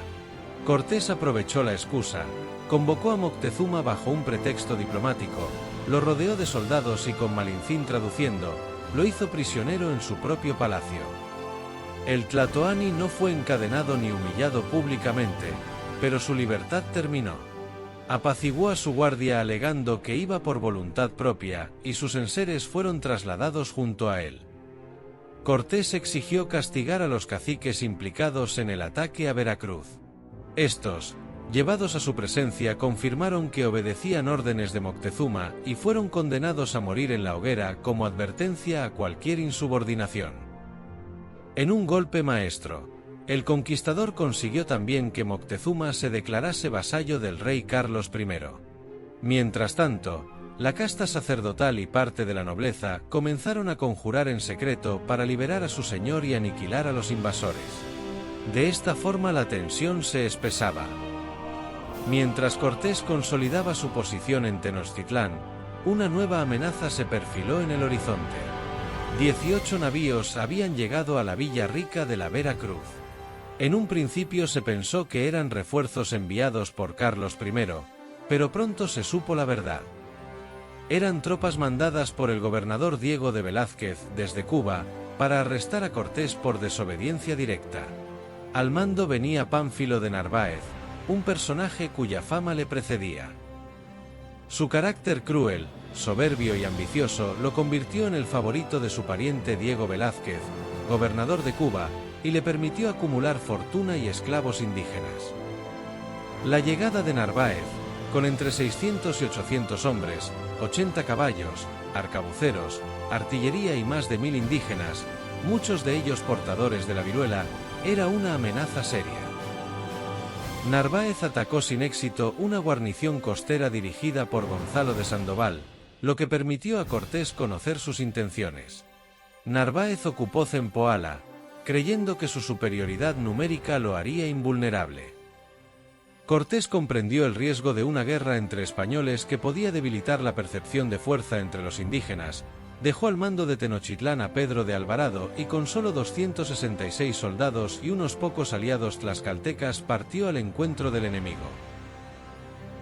Cortés aprovechó la excusa, convocó a Moctezuma bajo un pretexto diplomático, lo rodeó de soldados y con Malincín traduciendo, lo hizo prisionero en su propio palacio. El tlatoani no fue encadenado ni humillado públicamente, pero su libertad terminó. Apaciguó a su guardia alegando que iba por voluntad propia, y sus enseres fueron trasladados junto a él. Cortés exigió castigar a los caciques implicados en el ataque a Veracruz. Estos, llevados a su presencia, confirmaron que obedecían órdenes de Moctezuma y fueron condenados a morir en la hoguera como advertencia a cualquier insubordinación. En un golpe maestro, el conquistador consiguió también que Moctezuma se declarase vasallo del rey Carlos I. Mientras tanto, la casta sacerdotal y parte de la nobleza comenzaron a conjurar en secreto para liberar a su señor y aniquilar a los invasores. De esta forma la tensión se espesaba. Mientras Cortés consolidaba su posición en Tenochtitlán, una nueva amenaza se perfiló en el horizonte. 18 navíos habían llegado a la Villa Rica de la Veracruz. En un principio se pensó que eran refuerzos enviados por Carlos I, pero pronto se supo la verdad. Eran tropas mandadas por el gobernador Diego de Velázquez desde Cuba para arrestar a Cortés por desobediencia directa. Al mando venía Pánfilo de Narváez, un personaje cuya fama le precedía. Su carácter cruel, soberbio y ambicioso lo convirtió en el favorito de su pariente Diego Velázquez, gobernador de Cuba, y le permitió acumular fortuna y esclavos indígenas. La llegada de Narváez, con entre 600 y 800 hombres, 80 caballos, arcabuceros, artillería y más de 1000 indígenas, muchos de ellos portadores de la viruela, era una amenaza seria. Narváez atacó sin éxito una guarnición costera dirigida por Gonzalo de Sandoval, lo que permitió a Cortés conocer sus intenciones. Narváez ocupó Zempoala, creyendo que su superioridad numérica lo haría invulnerable. Cortés comprendió el riesgo de una guerra entre españoles que podía debilitar la percepción de fuerza entre los indígenas, dejó al mando de Tenochtitlán a Pedro de Alvarado y con solo 266 soldados y unos pocos aliados tlaxcaltecas partió al encuentro del enemigo.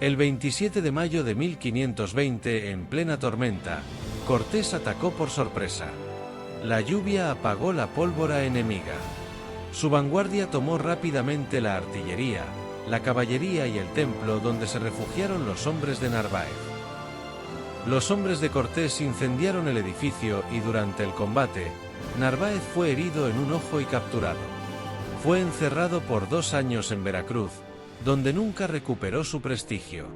El 27 de mayo de 1520, en plena tormenta, Cortés atacó por sorpresa. La lluvia apagó la pólvora enemiga. Su vanguardia tomó rápidamente la artillería, la caballería y el templo donde se refugiaron los hombres de Narváez. Los hombres de Cortés incendiaron el edificio y durante el combate, Narváez fue herido en un ojo y capturado. Fue encerrado por 2 años en Veracruz, donde nunca recuperó su prestigio.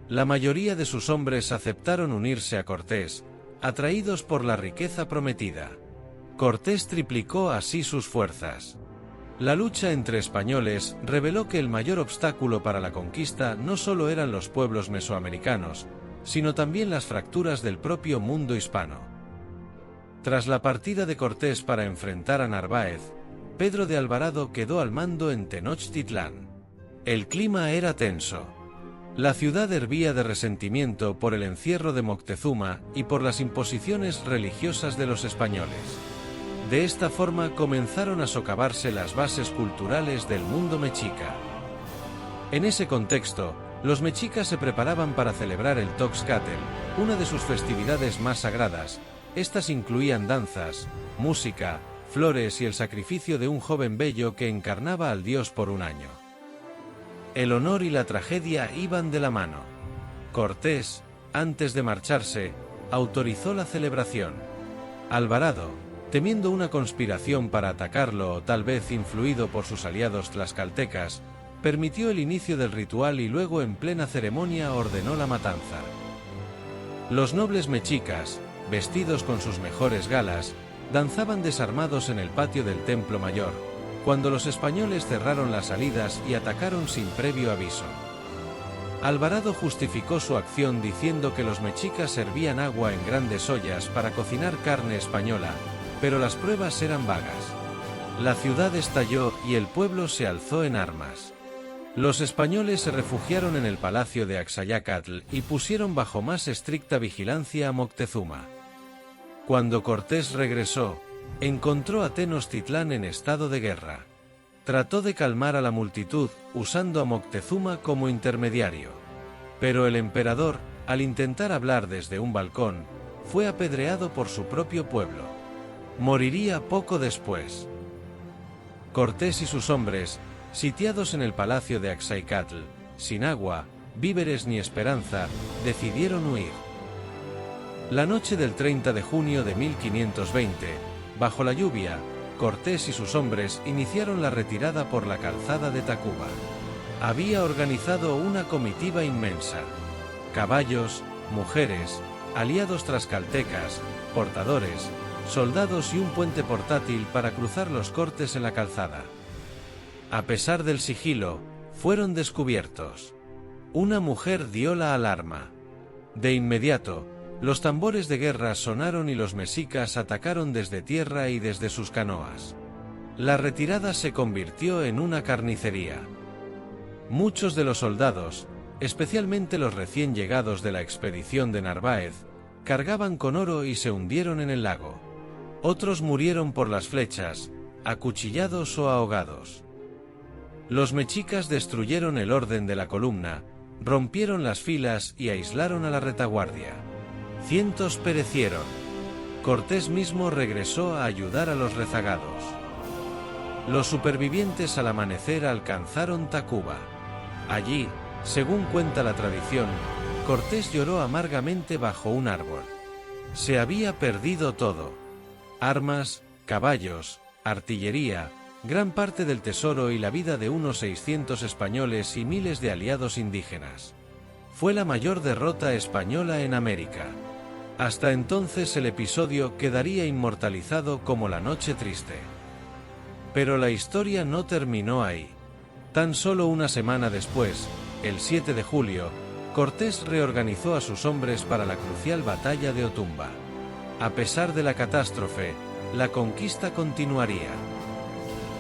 La mayoría de sus hombres aceptaron unirse a Cortés, atraídos por la riqueza prometida. Cortés triplicó así sus fuerzas. La lucha entre españoles reveló que el mayor obstáculo para la conquista no solo eran los pueblos mesoamericanos, sino también las fracturas del propio mundo hispano. Tras la partida de Cortés para enfrentar a Narváez, Pedro de Alvarado quedó al mando en Tenochtitlán. El clima era tenso. La ciudad hervía de resentimiento por el encierro de Moctezuma y por las imposiciones religiosas de los españoles. De esta forma comenzaron a socavarse las bases culturales del mundo mexica. En ese contexto, los mexicas se preparaban para celebrar el Toxcatl, una de sus festividades más sagradas. Estas incluían danzas, música, flores y el sacrificio de un joven bello que encarnaba al dios por un año. El honor y la tragedia iban de la mano. Cortés, antes de marcharse, autorizó la celebración. Alvarado, temiendo una conspiración para atacarlo o tal vez influido por sus aliados tlaxcaltecas, permitió el inicio del ritual y luego en plena ceremonia ordenó la matanza. Los nobles mexicas, vestidos con sus mejores galas, danzaban desarmados en el patio del Templo Mayor, cuando los españoles cerraron las salidas y atacaron sin previo aviso. Alvarado justificó su acción diciendo que los mexicas servían agua en grandes ollas para cocinar carne española, pero las pruebas eran vagas. La ciudad estalló y el pueblo se alzó en armas. Los españoles se refugiaron en el palacio de Axayácatl y pusieron bajo más estricta vigilancia a Moctezuma. Cuando Cortés regresó, encontró a Tenochtitlán en estado de guerra. Trató de calmar a la multitud, usando a Moctezuma como intermediario. Pero el emperador, al intentar hablar desde un balcón, fue apedreado por su propio pueblo. Moriría poco después. Cortés y sus hombres, sitiados en el palacio de Axayácatl, sin agua, víveres ni esperanza, decidieron huir. La noche del 30 de junio de 1520, bajo la lluvia, Cortés y sus hombres iniciaron la retirada por la calzada de Tacuba. Había organizado una comitiva inmensa. Caballos, mujeres, aliados tlaxcaltecas, portadores, soldados y un puente portátil para cruzar los cortes en la calzada. A pesar del sigilo, fueron descubiertos. Una mujer dio la alarma. De inmediato, los tambores de guerra sonaron y los mexicas atacaron desde tierra y desde sus canoas. La retirada se convirtió en una carnicería. Muchos de los soldados, especialmente los recién llegados de la expedición de Narváez, cargaban con oro y se hundieron en el lago. Otros murieron por las flechas, acuchillados o ahogados. Los mexicas destruyeron el orden de la columna, rompieron las filas y aislaron a la retaguardia. Cientos perecieron. Cortés mismo regresó a ayudar a los rezagados. Los supervivientes al amanecer alcanzaron Tacuba. Allí, según cuenta la tradición, Cortés lloró amargamente bajo un árbol. Se había perdido todo: armas, caballos, artillería, gran parte del tesoro y la vida de unos 600 españoles y miles de aliados indígenas. Fue la mayor derrota española en América. Hasta entonces el episodio quedaría inmortalizado como la Noche Triste. Pero la historia no terminó ahí. Tan solo una semana después, el 7 de julio, Cortés reorganizó a sus hombres para la crucial batalla de Otumba. A pesar de la catástrofe, la conquista continuaría.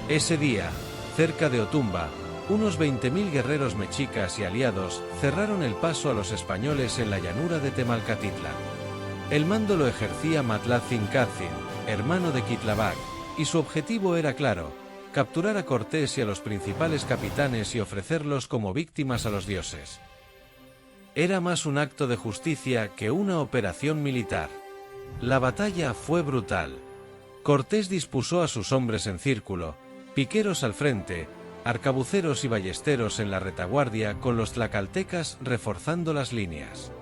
Ese día, cerca de Otumba, unos 20.000 guerreros mexicas y aliados cerraron el paso a los españoles en la llanura de Temalcatitlán. El mando lo ejercía Matlatzincatzin, hermano de Quitlabac, y su objetivo era claro: capturar a Cortés y a los principales capitanes y ofrecerlos como víctimas a los dioses. Era más un acto de justicia que una operación militar. La batalla fue brutal. Cortés dispuso a sus hombres en círculo, piqueros al frente, arcabuceros y ballesteros en la retaguardia, con los tlaxcaltecas reforzando las líneas.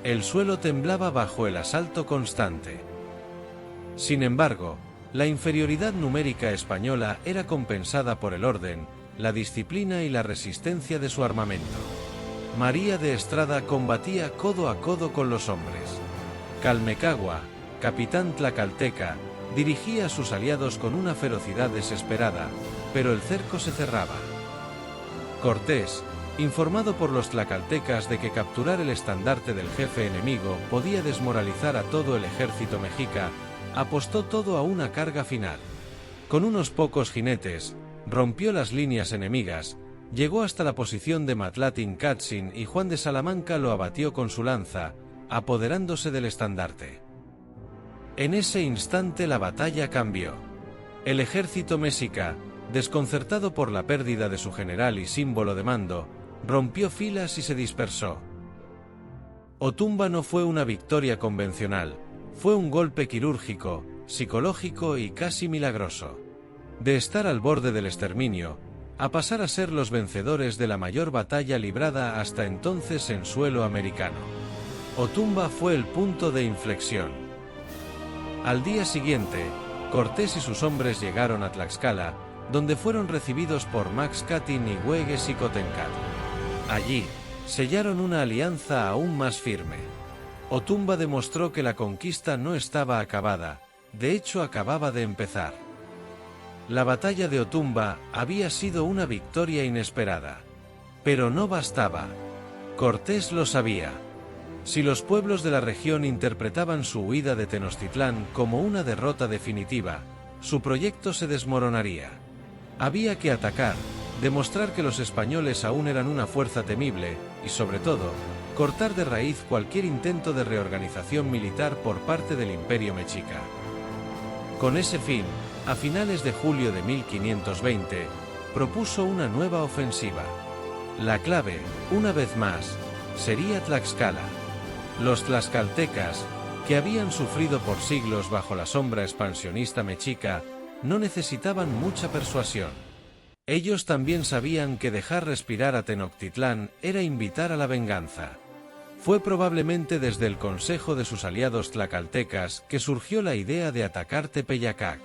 El suelo temblaba bajo el asalto constante. Sin embargo, la inferioridad numérica española era compensada por el orden, la disciplina y la resistencia de su armamento. María de Estrada combatía codo a codo con los hombres. Calmecagua, capitán tlaxcalteca, dirigía a sus aliados con una ferocidad desesperada, pero el cerco se cerraba. Cortés, informado por los tlaxcaltecas de que capturar el estandarte del jefe enemigo podía desmoralizar a todo el ejército mexica, apostó todo a una carga final. Con unos pocos jinetes, rompió las líneas enemigas, llegó hasta la posición de Matlatzincatzin y Juan de Salamanca lo abatió con su lanza, apoderándose del estandarte. En ese instante la batalla cambió. El ejército mexica, desconcertado por la pérdida de su general y símbolo de mando, rompió filas y se dispersó. Otumba no fue una victoria convencional, fue un golpe quirúrgico, psicológico y casi milagroso. De estar al borde del exterminio, a pasar a ser los vencedores de la mayor batalla librada hasta entonces en suelo americano. Otumba fue el punto de inflexión. Al día siguiente, Cortés y sus hombres llegaron a Tlaxcala, donde fueron recibidos por Maxcatin y Huehuexicotencat. Allí, sellaron una alianza aún más firme. Otumba demostró que la conquista no estaba acabada, de hecho acababa de empezar. La batalla de Otumba había sido una victoria inesperada. Pero no bastaba. Cortés lo sabía. Si los pueblos de la región interpretaban su huida de Tenochtitlán como una derrota definitiva, su proyecto se desmoronaría. Había que atacar, demostrar que los españoles aún eran una fuerza temible, y sobre todo, cortar de raíz cualquier intento de reorganización militar por parte del Imperio Mexica. Con ese fin, a finales de julio de 1520, propuso una nueva ofensiva. La clave, una vez más, sería Tlaxcala. Los tlaxcaltecas, que habían sufrido por siglos bajo la sombra expansionista mexica, no necesitaban mucha persuasión. Ellos también sabían que dejar respirar a Tenochtitlán era invitar a la venganza. Fue probablemente desde el consejo de sus aliados tlaxcaltecas que surgió la idea de atacar Tepeyacac.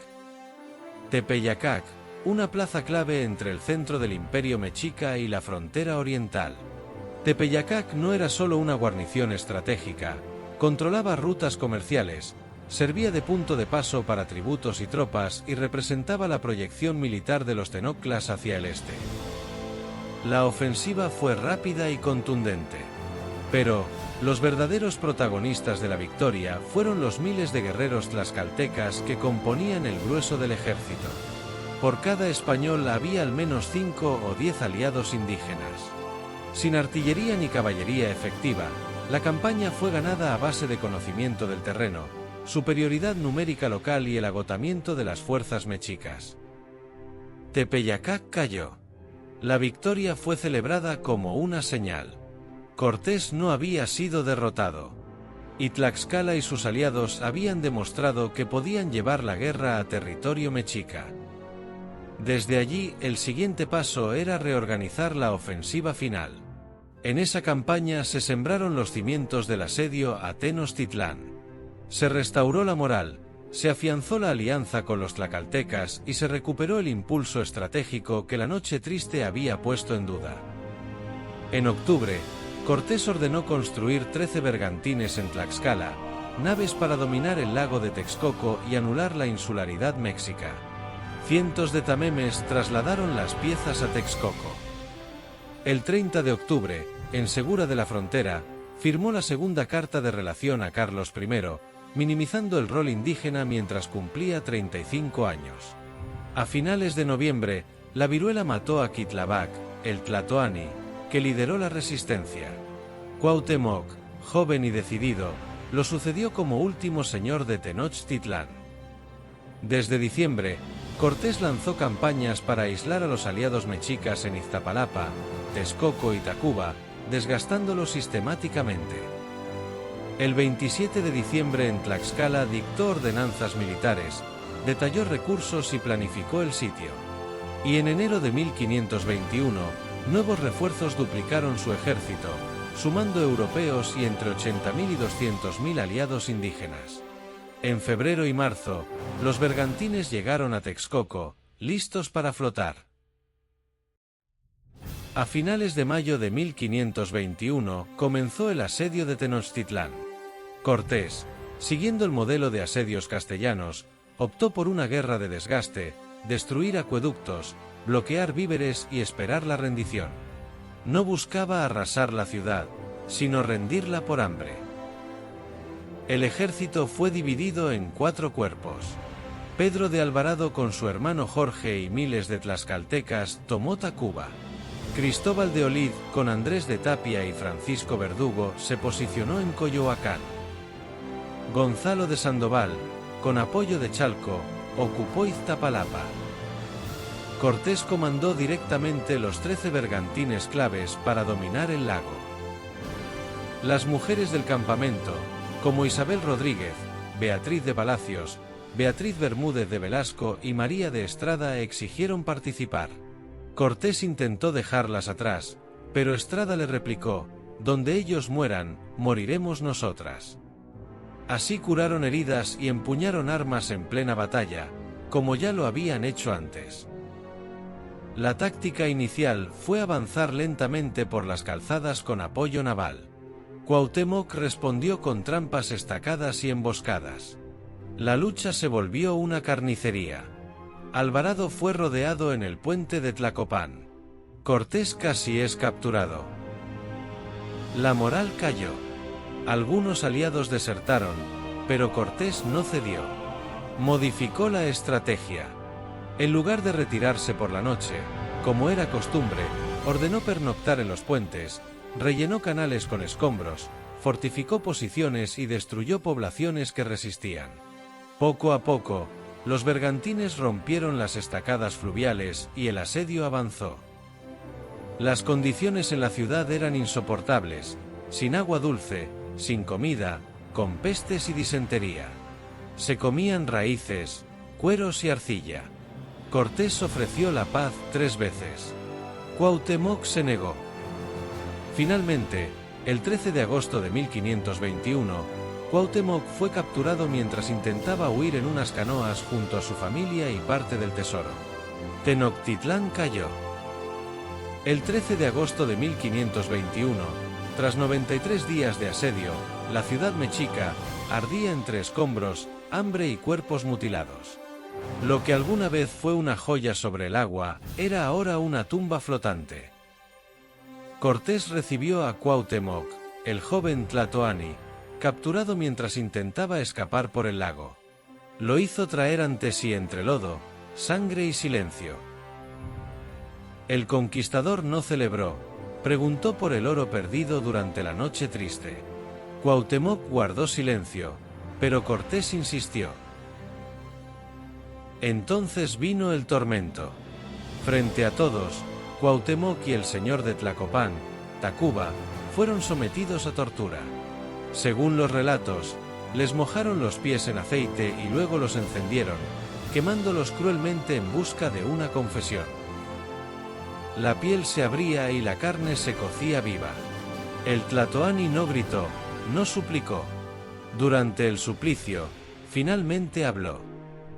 Tepeyacac, una plaza clave entre el centro del Imperio Mexica y la frontera oriental. Tepeyacac no era solo una guarnición estratégica, controlaba rutas comerciales, servía de punto de paso para tributos y tropas y representaba la proyección militar de los tenoctlas hacia el este. La ofensiva fue rápida y contundente. Pero, los verdaderos protagonistas de la victoria fueron los miles de guerreros tlaxcaltecas que componían el grueso del ejército. Por cada español había al menos 5 o 10 aliados indígenas. Sin artillería ni caballería efectiva, la campaña fue ganada a base de conocimiento del terreno, superioridad numérica local y el agotamiento de las fuerzas mexicas. Tepeyacac cayó. La victoria fue celebrada como una señal. Cortés no había sido derrotado. Y Tlaxcala y sus aliados habían demostrado que podían llevar la guerra a territorio mexica. Desde allí, el siguiente paso era reorganizar la ofensiva final. En esa campaña se sembraron los cimientos del asedio a Tenochtitlán. Se restauró la moral, se afianzó la alianza con los tlaxcaltecas y se recuperó el impulso estratégico que la Noche Triste había puesto en duda. En octubre, Cortés ordenó construir 13 bergantines en Tlaxcala, naves para dominar el lago de Texcoco y anular la insularidad mexica. Cientos de tamemes trasladaron las piezas a Texcoco. El 30 de octubre, en Segura de la Frontera, firmó la segunda carta de relación a Carlos I, minimizando el rol indígena mientras cumplía 35 años. A finales de noviembre, la viruela mató a Quitlabac, el tlatoani, que lideró la resistencia. Cuauhtémoc, joven y decidido, lo sucedió como último señor de Tenochtitlán. Desde diciembre, Cortés lanzó campañas para aislar a los aliados mexicas en Iztapalapa, Texcoco y Tacuba, desgastándolos sistemáticamente. El 27 de diciembre en Tlaxcala dictó ordenanzas militares, detalló recursos y planificó el sitio. Y en enero de 1521, nuevos refuerzos duplicaron su ejército, sumando europeos y entre 80.000 y 200.000 aliados indígenas. En febrero y marzo, los bergantines llegaron a Texcoco, listos para flotar. A finales de mayo de 1521 comenzó el asedio de Tenochtitlán. Cortés, siguiendo el modelo de asedios castellanos, optó por una guerra de desgaste, destruir acueductos, bloquear víveres y esperar la rendición. No buscaba arrasar la ciudad, sino rendirla por hambre. El ejército fue dividido en 4 cuerpos. Pedro de Alvarado con su hermano Jorge y miles de tlaxcaltecas tomó Tacuba. Cristóbal de Olid con Andrés de Tapia y Francisco Verdugo se posicionó en Coyoacán. Gonzalo de Sandoval, con apoyo de Chalco, ocupó Iztapalapa. Cortés comandó directamente los 13 bergantines claves para dominar el lago. Las mujeres del campamento, como Isabel Rodríguez, Beatriz de Palacios, Beatriz Bermúdez de Velasco y María de Estrada exigieron participar. Cortés intentó dejarlas atrás, pero Estrada le replicó: «Donde ellos mueran, moriremos nosotras». Así curaron heridas y empuñaron armas en plena batalla, como ya lo habían hecho antes. La táctica inicial fue avanzar lentamente por las calzadas con apoyo naval. Cuauhtémoc respondió con trampas estacadas y emboscadas. La lucha se volvió una carnicería. Alvarado fue rodeado en el puente de Tlacopán. Cortés casi es capturado. La moral cayó. Algunos aliados desertaron, pero Cortés no cedió. Modificó la estrategia. En lugar de retirarse por la noche, como era costumbre, ordenó pernoctar en los puentes, rellenó canales con escombros, fortificó posiciones y destruyó poblaciones que resistían. Poco a poco, los bergantines rompieron las estacadas fluviales y el asedio avanzó. Las condiciones en la ciudad eran insoportables, sin agua dulce, sin comida, con pestes y disentería. Se comían raíces, cueros y arcilla. Cortés ofreció la paz 3 veces. Cuauhtémoc se negó. Finalmente, el 13 de agosto de 1521, Cuauhtémoc fue capturado mientras intentaba huir en unas canoas junto a su familia y parte del tesoro. Tenochtitlán cayó. El 13 de agosto de 1521, tras 93 días de asedio, la ciudad mexica ardía entre escombros, hambre y cuerpos mutilados. Lo que alguna vez fue una joya sobre el agua, era ahora una tumba flotante. Cortés recibió a Cuauhtémoc, el joven tlatoani, capturado mientras intentaba escapar por el lago. Lo hizo traer ante sí entre lodo, sangre y silencio. El conquistador no celebró, preguntó por el oro perdido durante la noche triste. Cuauhtémoc guardó silencio, pero Cortés insistió. Entonces vino el tormento. Frente a todos, Cuauhtémoc y el señor de Tlacopán, Tacuba, fueron sometidos a tortura. Según los relatos, les mojaron los pies en aceite y luego los encendieron, quemándolos cruelmente en busca de una confesión. La piel se abría y la carne se cocía viva. El tlatoani no gritó, no suplicó. Durante el suplicio, finalmente habló.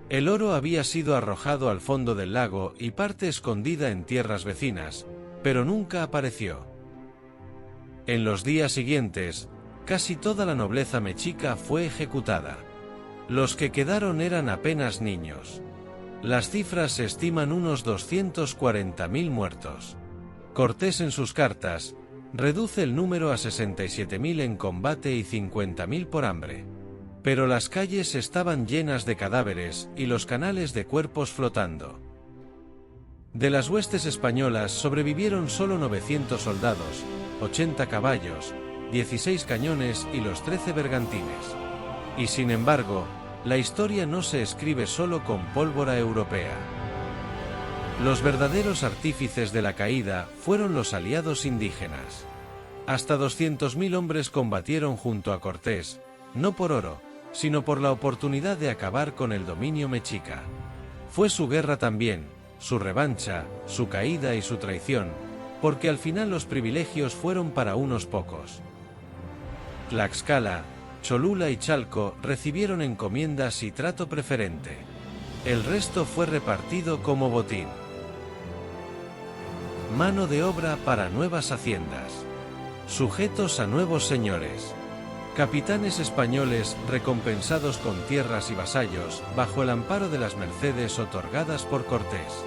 El oro había sido arrojado al fondo del lago y parte escondida en tierras vecinas, pero nunca apareció. En los días siguientes, casi toda la nobleza mexica fue ejecutada. Los que quedaron eran apenas niños. Las cifras estiman unos 240.000 muertos. Cortés en sus cartas reduce el número a 67.000 en combate y 50.000 por hambre. Pero las calles estaban llenas de cadáveres y los canales de cuerpos flotando. De las huestes españolas sobrevivieron solo 900 soldados, 80 caballos, 16 cañones y los 13 bergantines. Y sin embargo, la historia no se escribe solo con pólvora europea. Los verdaderos artífices de la caída fueron los aliados indígenas. Hasta 200.000 hombres combatieron junto a Cortés, no por oro, sino por la oportunidad de acabar con el dominio mexica. Fue su guerra también, su revancha, su caída y su traición, porque al final los privilegios fueron para unos pocos. Tlaxcala, Cholula y Chalco recibieron encomiendas y trato preferente. El resto fue repartido como botín. Mano de obra para nuevas haciendas. Sujetos a nuevos señores. Capitanes españoles recompensados con tierras y vasallos bajo el amparo de las mercedes otorgadas por Cortés.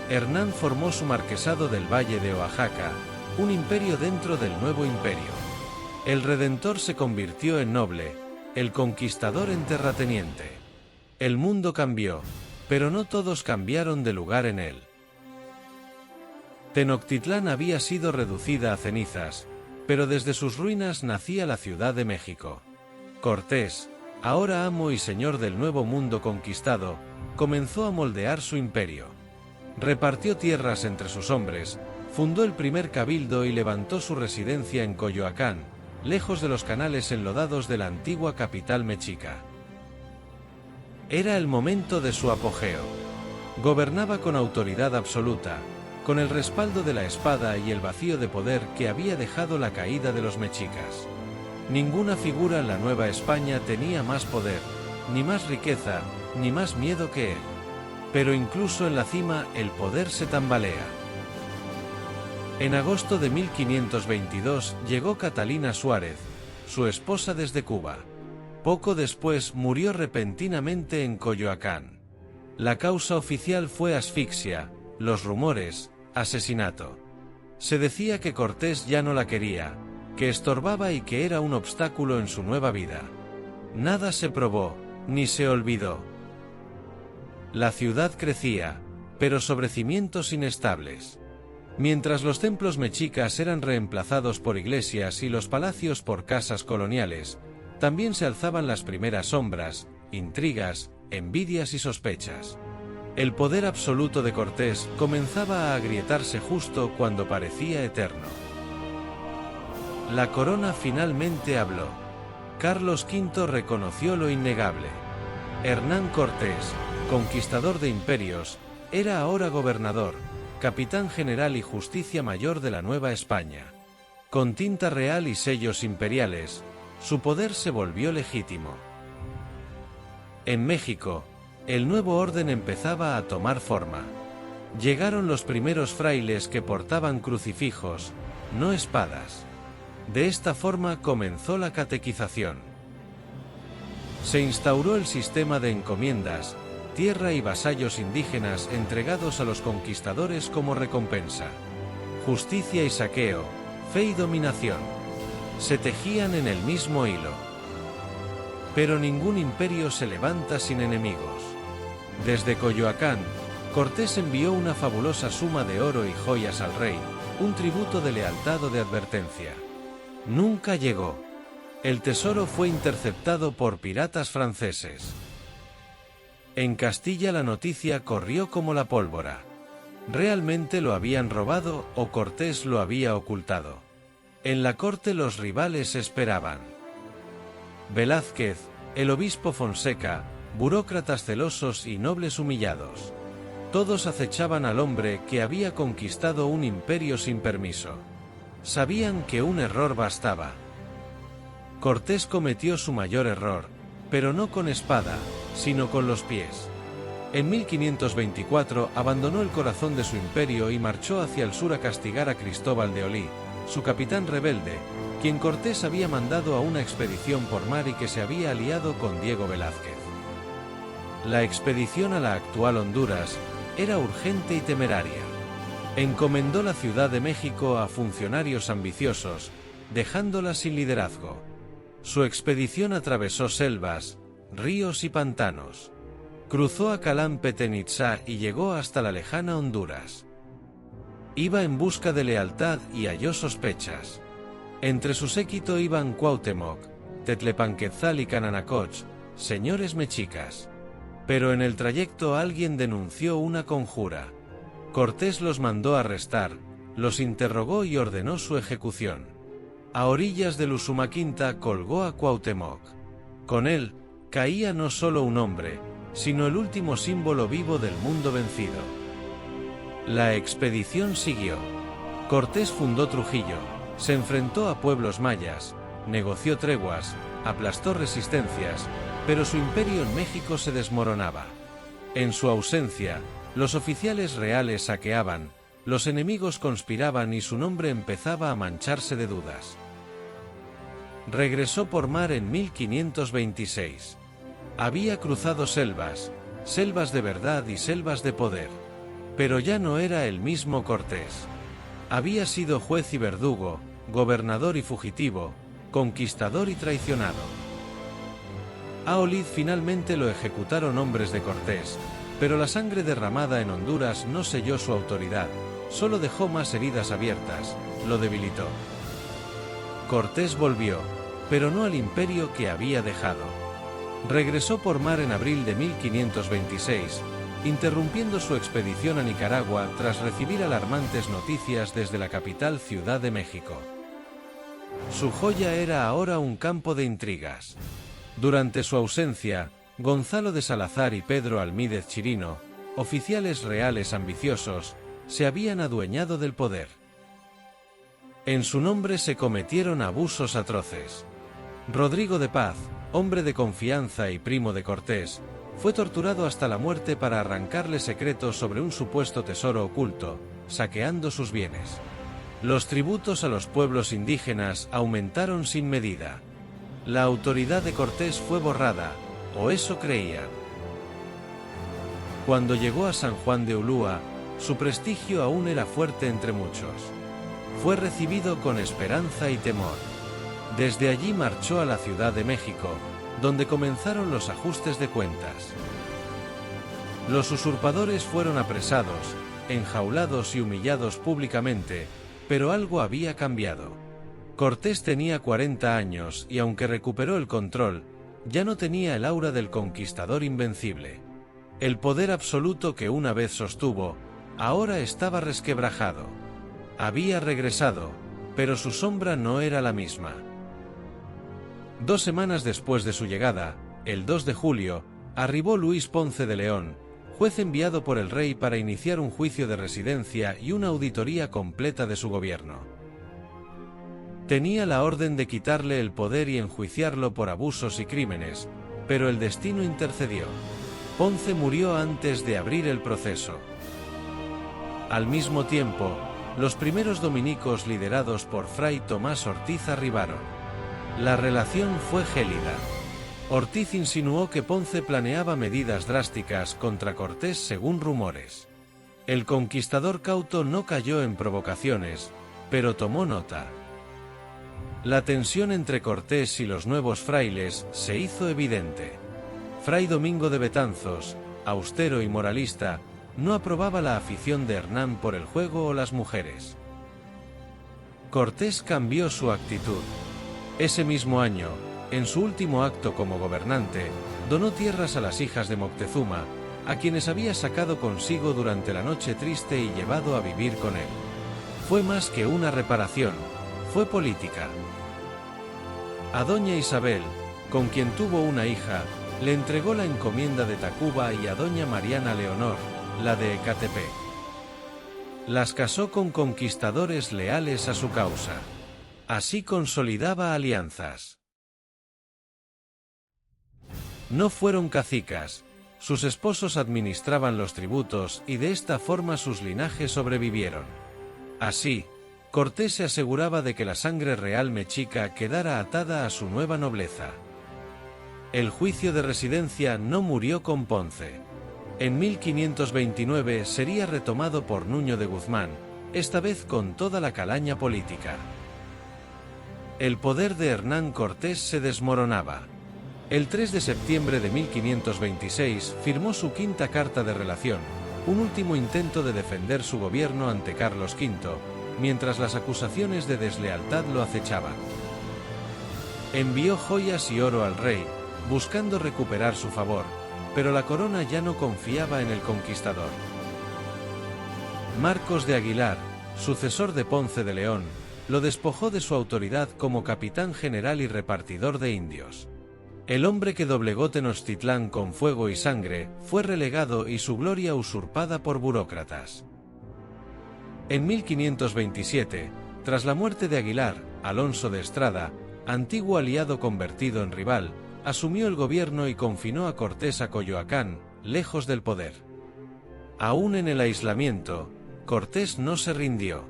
Hernán formó su marquesado del Valle de Oaxaca, un imperio dentro del nuevo imperio. El Redentor se convirtió en noble, el conquistador en terrateniente. El mundo cambió, pero no todos cambiaron de lugar en él. Tenochtitlán había sido reducida a cenizas, pero desde sus ruinas nacía la Ciudad de México. Cortés, ahora amo y señor del nuevo mundo conquistado, comenzó a moldear su imperio. Repartió tierras entre sus hombres, fundó el primer cabildo y levantó su residencia en Coyoacán, lejos de los canales enlodados de la antigua capital mexica. Era el momento de su apogeo. Gobernaba con autoridad absoluta, con el respaldo de la espada y el vacío de poder que había dejado la caída de los mexicas. Ninguna figura en la Nueva España tenía más poder, ni más riqueza, ni más miedo que él. Pero incluso en la cima el poder se tambalea. En agosto de 1522 llegó Catalina Suárez, su esposa desde Cuba. Poco después murió repentinamente en Coyoacán. La causa oficial fue asfixia, los rumores, asesinato. Se decía que Cortés ya no la quería, que estorbaba y que era un obstáculo en su nueva vida. Nada se probó, ni se olvidó. La ciudad crecía, pero sobre cimientos inestables. Mientras los templos mexicas eran reemplazados por iglesias y los palacios por casas coloniales, también se alzaban las primeras sombras, intrigas, envidias y sospechas. El poder absoluto de Cortés comenzaba a agrietarse justo cuando parecía eterno. La corona finalmente habló. Carlos V reconoció lo innegable. Hernán Cortés, conquistador de imperios, era ahora gobernador, capitán general y justicia mayor de la Nueva España. Con tinta real y sellos imperiales, su poder se volvió legítimo. En México, el nuevo orden empezaba a tomar forma. Llegaron los primeros frailes que portaban crucifijos, no espadas. De esta forma comenzó la catequización. Se instauró el sistema de encomiendas, tierra y vasallos indígenas entregados a los conquistadores como recompensa. Justicia y saqueo, fe y dominación. Se tejían en el mismo hilo. Pero ningún imperio se levanta sin enemigos. Desde Coyoacán, Cortés envió una fabulosa suma de oro y joyas al rey, un tributo de lealtad o de advertencia. Nunca llegó. El tesoro fue interceptado por piratas franceses. En Castilla la noticia corrió como la pólvora. ¿Realmente lo habían robado o Cortés lo había ocultado? En la corte los rivales esperaban. Velázquez, el obispo Fonseca, burócratas celosos y nobles humillados. Todos acechaban al hombre que había conquistado un imperio sin permiso. Sabían que un error bastaba. Cortés cometió su mayor error, pero no con espada, sino con los pies. En 1524 abandonó el corazón de su imperio y marchó hacia el sur a castigar a Cristóbal de Olí, su capitán rebelde, quien Cortés había mandado a una expedición por mar y que se había aliado con Diego Velázquez. La expedición a la actual Honduras era urgente y temeraria. Encomendó la Ciudad de México a funcionarios ambiciosos, dejándola sin liderazgo. Su expedición atravesó selvas, ríos y pantanos. Cruzó a Calán-Petén-Itzá y llegó hasta la lejana Honduras. Iba en busca de lealtad y halló sospechas. Entre su séquito iban Cuauhtémoc, Tetlepanquetzal y Cananacoch, señores mexicas. Pero en el trayecto alguien denunció una conjura. Cortés los mandó arrestar, los interrogó y ordenó su ejecución. A orillas del Usumaquinta colgó a Cuauhtémoc. Con él, caía no solo un hombre, sino el último símbolo vivo del mundo vencido. La expedición siguió. Cortés fundó Trujillo, se enfrentó a pueblos mayas, negoció treguas, aplastó resistencias, pero su imperio en México se desmoronaba. En su ausencia, los oficiales reales saqueaban, los enemigos conspiraban y su nombre empezaba a mancharse de dudas. Regresó por mar en 1526. Había cruzado selvas, selvas de verdad y selvas de poder. Pero ya no era el mismo Cortés. Había sido juez y verdugo, gobernador y fugitivo, conquistador y traicionado. A Olid finalmente lo ejecutaron hombres de Cortés, pero la sangre derramada en Honduras no selló su autoridad, solo dejó más heridas abiertas, lo debilitó. Cortés volvió, pero no al imperio que había dejado. Regresó por mar en abril de 1526, interrumpiendo su expedición a Nicaragua tras recibir alarmantes noticias desde la capital Ciudad de México. Su joya era ahora un campo de intrigas. Durante su ausencia, Gonzalo de Salazar y Pedro Almídez Chirino, oficiales reales ambiciosos, se habían adueñado del poder. En su nombre se cometieron abusos atroces. Rodrigo de Paz, hombre de confianza y primo de Cortés, fue torturado hasta la muerte para arrancarle secretos sobre un supuesto tesoro oculto, saqueando sus bienes. Los tributos a los pueblos indígenas aumentaron sin medida. La autoridad de Cortés fue borrada, o eso creían. Cuando llegó a San Juan de Ulúa, su prestigio aún era fuerte entre muchos. Fue recibido con esperanza y temor. Desde allí marchó a la Ciudad de México, donde comenzaron los ajustes de cuentas. Los usurpadores fueron apresados, enjaulados y humillados públicamente, pero algo había cambiado. Cortés tenía 40 años y aunque recuperó el control, ya no tenía el aura del conquistador invencible. El poder absoluto que una vez sostuvo, ahora estaba resquebrajado. Había regresado, pero su sombra no era la misma. 2 semanas después de su llegada, el 2 de julio, arribó Luis Ponce de León, juez enviado por el rey para iniciar un juicio de residencia y una auditoría completa de su gobierno. Tenía la orden de quitarle el poder y enjuiciarlo por abusos y crímenes, pero el destino intercedió. Ponce murió antes de abrir el proceso. Al mismo tiempo, los primeros dominicos liderados por Fray Tomás Ortiz arribaron. La relación fue gélida. Ortiz insinuó que Ponce planeaba medidas drásticas contra Cortés según rumores. El conquistador cauto no cayó en provocaciones, pero tomó nota. La tensión entre Cortés y los nuevos frailes se hizo evidente. Fray Domingo de Betanzos, austero y moralista, no aprobaba la afición de Hernán por el juego o las mujeres. Cortés cambió su actitud. Ese mismo año, en su último acto como gobernante, donó tierras a las hijas de Moctezuma, a quienes había sacado consigo durante la noche triste y llevado a vivir con él. Fue más que una reparación, fue política. A doña Isabel, con quien tuvo una hija, le entregó la encomienda de Tacuba y a doña Mariana Leonor, la de Ecatepec. Las casó con conquistadores leales a su causa. Así consolidaba alianzas. No fueron cacicas, sus esposos administraban los tributos y de esta forma sus linajes sobrevivieron. Así, Cortés se aseguraba de que la sangre real mexica quedara atada a su nueva nobleza. El juicio de residencia no murió con Ponce. En 1529 sería retomado por Nuño de Guzmán, esta vez con toda la calaña política. El poder de Hernán Cortés se desmoronaba. El 3 de septiembre de 1526 firmó su quinta carta de relación, un último intento de defender su gobierno ante Carlos V, mientras las acusaciones de deslealtad lo acechaban. Envió joyas y oro al rey, buscando recuperar su favor, pero la corona ya no confiaba en el conquistador. Marcos de Aguilar, sucesor de Ponce de León, lo despojó de su autoridad como capitán general y repartidor de indios. El hombre que doblegó Tenochtitlán con fuego y sangre fue relegado y su gloria usurpada por burócratas. En 1527, tras la muerte de Aguilar, Alonso de Estrada, antiguo aliado convertido en rival, asumió el gobierno y confinó a Cortés a Coyoacán, lejos del poder. Aún en el aislamiento, Cortés no se rindió.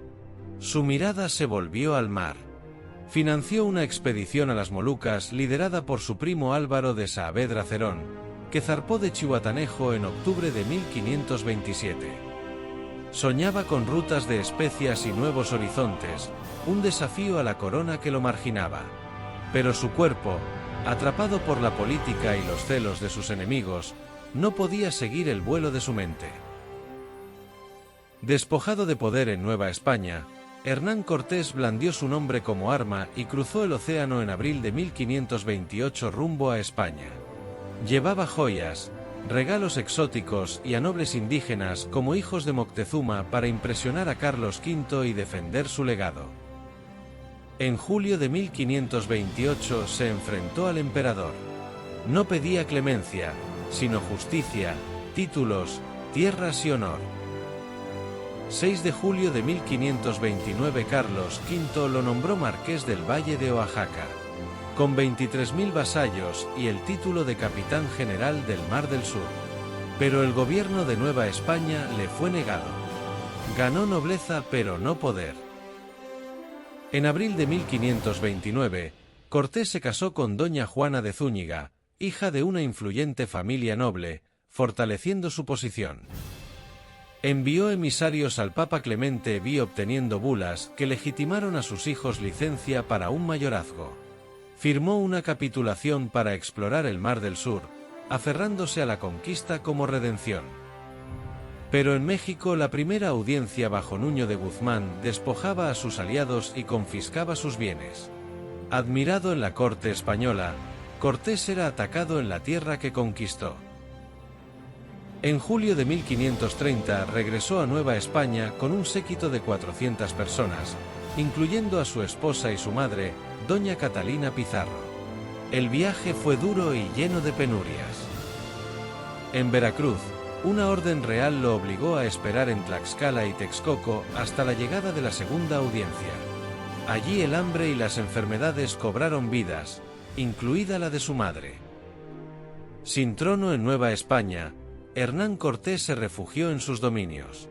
Su mirada se volvió al mar. Financió una expedición a las Molucas liderada por su primo Álvaro de Saavedra Cerón, que zarpó de Chihuatanejo en octubre de 1527. Soñaba con rutas de especias y nuevos horizontes, un desafío a la corona que lo marginaba. Pero su cuerpo, atrapado por la política y los celos de sus enemigos, no podía seguir el vuelo de su mente. Despojado de poder en Nueva España, Hernán Cortés blandió su nombre como arma y cruzó el océano en abril de 1528 rumbo a España. Llevaba joyas, regalos exóticos y a nobles indígenas como hijos de Moctezuma para impresionar a Carlos V y defender su legado. En julio de 1528 se enfrentó al emperador. No pedía clemencia, sino justicia, títulos, Tierras y honor. 6 de julio de 1529 Carlos V lo nombró marqués del Valle de Oaxaca, con 23.000 vasallos y el título de capitán general del Mar del Sur. Pero el gobierno de Nueva España le fue negado. Ganó nobleza pero no poder. En abril de 1529, Cortés se casó con doña Juana de Zúñiga, hija de una influyente familia noble, fortaleciendo su posición. Envió emisarios al Papa Clemente VI obteniendo bulas que legitimaron a sus hijos licencia para un mayorazgo. Firmó una capitulación para explorar el Mar del Sur, aferrándose a la conquista como redención. Pero en México la primera audiencia bajo Nuño de Guzmán despojaba a sus aliados y confiscaba sus bienes. Admirado en la corte española, Cortés era atacado en la tierra que conquistó. En julio de 1530 regresó a Nueva España con un séquito de 400 personas, incluyendo a su esposa y su madre, doña Catalina Pizarro. El viaje fue duro y lleno de penurias. En Veracruz, una orden real lo obligó a esperar en Tlaxcala y Texcoco hasta la llegada de la segunda audiencia. Allí el hambre y las enfermedades cobraron vidas, incluida la de su madre. Sin trono en Nueva España, Hernán Cortés se refugió en sus dominios.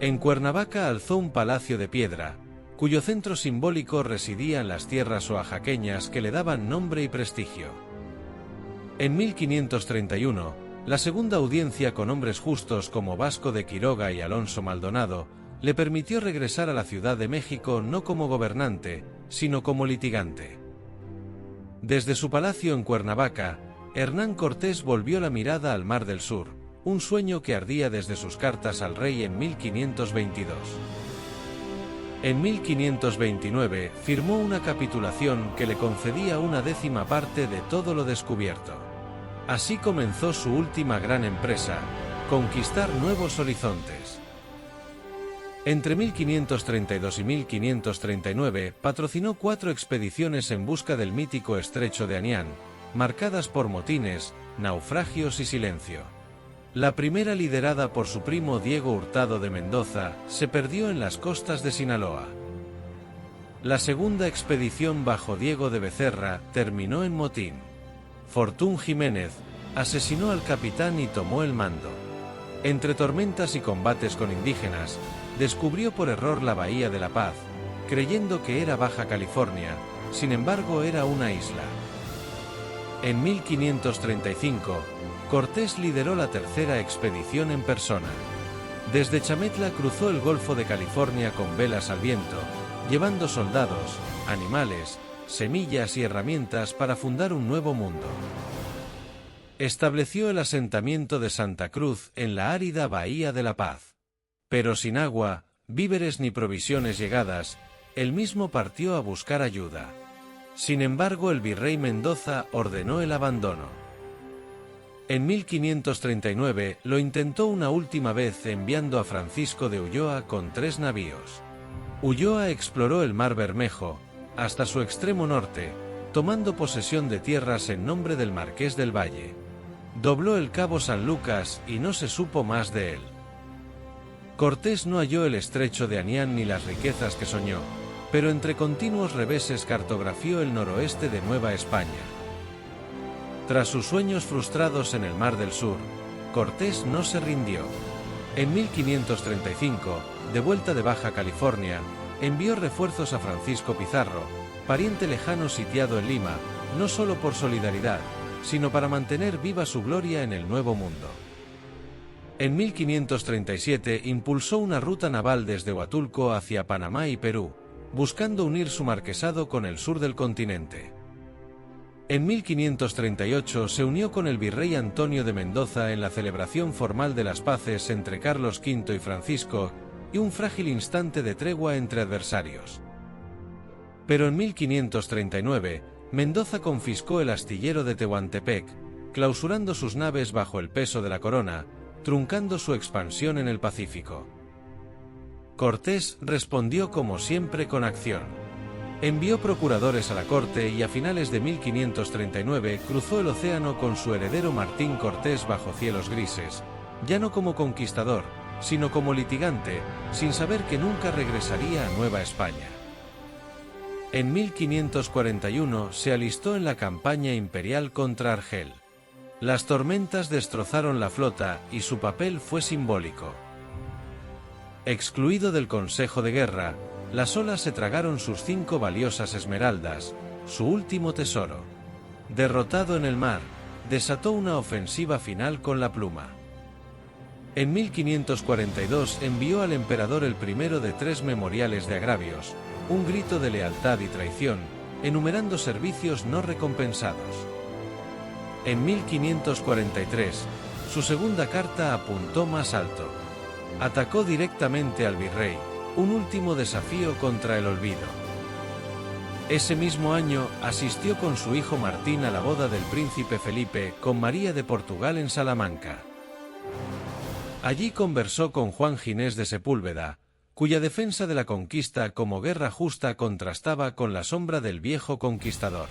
En Cuernavaca alzó un palacio de piedra, cuyo centro simbólico residía en las tierras oaxaqueñas que le daban nombre y prestigio. En 1531, la segunda audiencia con hombres justos como Vasco de Quiroga y Alonso Maldonado, le permitió regresar a la Ciudad de México no como gobernante, sino como litigante. Desde su palacio en Cuernavaca, Hernán Cortés volvió la mirada al Mar del Sur, un sueño que ardía desde sus cartas al rey en 1522. En 1529 firmó una capitulación que le concedía una 10ª parte de todo lo descubierto. Así comenzó su última gran empresa, conquistar nuevos horizontes. Entre 1532 y 1539 patrocinó 4 expediciones en busca del mítico estrecho de Anián, marcadas por motines, naufragios y silencio. La primera, liderada por su primo Diego Hurtado de Mendoza, se perdió en las costas de Sinaloa. La segunda expedición bajo Diego de Becerra terminó en motín. Fortún Jiménez asesinó al capitán y tomó el mando. Entre tormentas y combates con indígenas, descubrió por error la Bahía de la Paz, creyendo que era Baja California, sin embargo era una isla. En 1535, Cortés lideró la tercera expedición en persona. Desde Chametla cruzó el Golfo de California con velas al viento, llevando soldados, animales, semillas y herramientas para fundar un nuevo mundo. Estableció el asentamiento de Santa Cruz en la árida Bahía de la Paz. Pero sin agua, víveres ni provisiones llegadas, él mismo partió a buscar ayuda. Sin embargo, el virrey Mendoza ordenó el abandono. En 1539 lo intentó una última vez enviando a Francisco de Ulloa con 3 navíos. Ulloa exploró el Mar Bermejo, hasta su extremo norte, tomando posesión de tierras en nombre del Marqués del Valle. Dobló el Cabo San Lucas y no se supo más de él. Cortés no halló el estrecho de Anián ni las riquezas que soñó, pero entre continuos reveses cartografió el noroeste de Nueva España. Tras sus sueños frustrados en el Mar del Sur, Cortés no se rindió. En 1535, de vuelta de Baja California, envió refuerzos a Francisco Pizarro, pariente lejano sitiado en Lima, no solo por solidaridad, sino para mantener viva su gloria en el Nuevo Mundo. En 1537 impulsó una ruta naval desde Huatulco hacia Panamá y Perú, buscando unir su marquesado con el sur del continente. En 1538 se unió con el virrey Antonio de Mendoza en la celebración formal de las paces entre Carlos V y Francisco, y un frágil instante de tregua entre adversarios. Pero en 1539, Mendoza confiscó el astillero de Tehuantepec, clausurando sus naves bajo el peso de la corona, truncando su expansión en el Pacífico. Cortés respondió como siempre con acción. Envió procuradores a la corte y a finales de 1539 cruzó el océano con su heredero Martín Cortés bajo cielos grises, ya no como conquistador, sino como litigante, sin saber que nunca regresaría a Nueva España. En 1541 se alistó en la campaña imperial contra Argel. Las tormentas destrozaron la flota y su papel fue simbólico. Excluido del Consejo de Guerra, las olas se tragaron sus 5 valiosas esmeraldas, su último tesoro. Derrotado en el mar, desató una ofensiva final con la pluma. En 1542 envió al emperador el primero de 3 memoriales de agravios, un grito de lealtad y traición, enumerando servicios no recompensados. En 1543, su segunda carta apuntó más alto. Atacó directamente al virrey, un último desafío contra el olvido. Ese mismo año asistió con su hijo Martín a la boda del príncipe Felipe con María de Portugal en Salamanca. Allí conversó con Juan Ginés de Sepúlveda, cuya defensa de la conquista como guerra justa contrastaba con la sombra del viejo conquistador.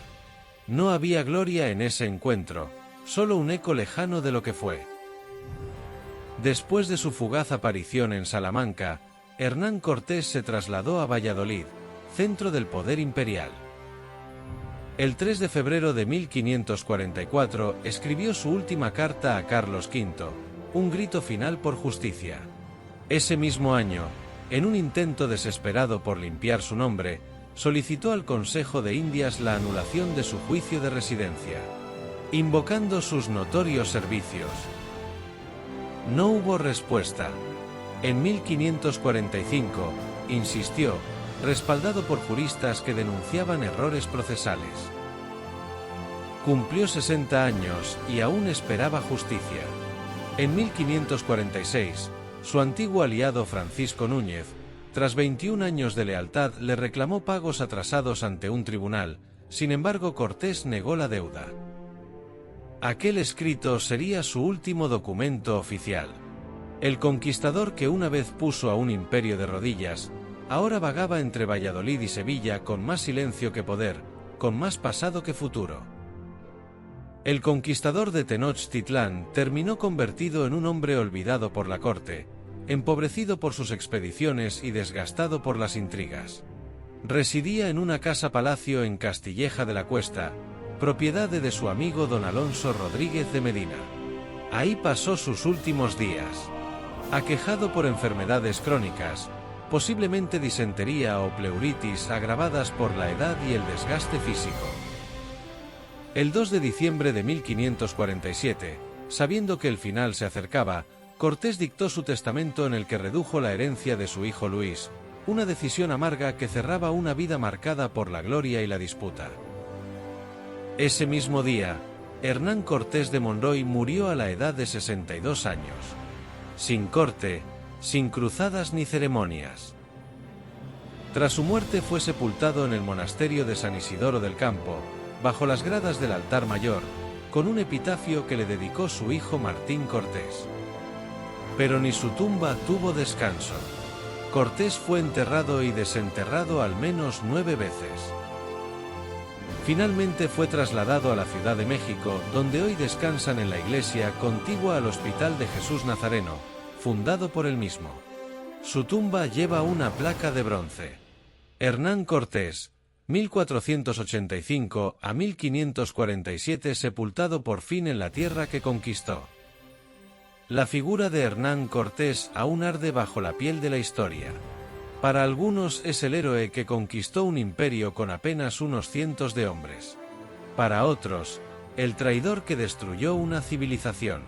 No había gloria en ese encuentro, solo un eco lejano de lo que fue. Después de su fugaz aparición en Salamanca, Hernán Cortés se trasladó a Valladolid, centro del poder imperial. El 3 de febrero de 1544 escribió su última carta a Carlos V, un grito final por justicia. Ese mismo año, en un intento desesperado por limpiar su nombre, solicitó al Consejo de Indias la anulación de su juicio de residencia, invocando sus notorios servicios. No hubo respuesta. En 1545, insistió, respaldado por juristas que denunciaban errores procesales. Cumplió 60 años y aún esperaba justicia. En 1546, su antiguo aliado Francisco Núñez, tras 21 años de lealtad, le reclamó pagos atrasados ante un tribunal. Sin embargo, Cortés negó la deuda. Aquel escrito sería su último documento oficial. El conquistador que una vez puso a un imperio de rodillas, ahora vagaba entre Valladolid y Sevilla con más silencio que poder, con más pasado que futuro. El conquistador de Tenochtitlán terminó convertido en un hombre olvidado por la corte, empobrecido por sus expediciones y desgastado por las intrigas. Residía en una casa-palacio en Castilleja de la Cuesta, propiedad de su amigo don Alonso Rodríguez de Medina. Ahí pasó sus últimos días. Aquejado por enfermedades crónicas, posiblemente disentería o pleuritis agravadas por la edad y el desgaste físico. El 2 de diciembre de 1547, sabiendo que el final se acercaba, Cortés dictó su testamento en el que redujo la herencia de su hijo Luis, una decisión amarga que cerraba una vida marcada por la gloria y la disputa. Ese mismo día, Hernán Cortés de Monroy murió a la edad de 62 años. Sin corte, sin cruzadas ni ceremonias. Tras su muerte fue sepultado en el monasterio de San Isidoro del Campo, bajo las gradas del altar mayor, con un epitafio que le dedicó su hijo Martín Cortés. Pero ni su tumba tuvo descanso. Cortés fue enterrado y desenterrado al menos 9 veces. Finalmente fue trasladado a la Ciudad de México, donde hoy descansan en la iglesia contigua al Hospital de Jesús Nazareno, fundado por él mismo. Su tumba lleva una placa de bronce. Hernán Cortés, 1485 a 1547, sepultado por fin en la tierra que conquistó. La figura de Hernán Cortés aún arde bajo la piel de la historia. Para algunos es el héroe que conquistó un imperio con apenas unos cientos de hombres. Para otros, el traidor que destruyó una civilización.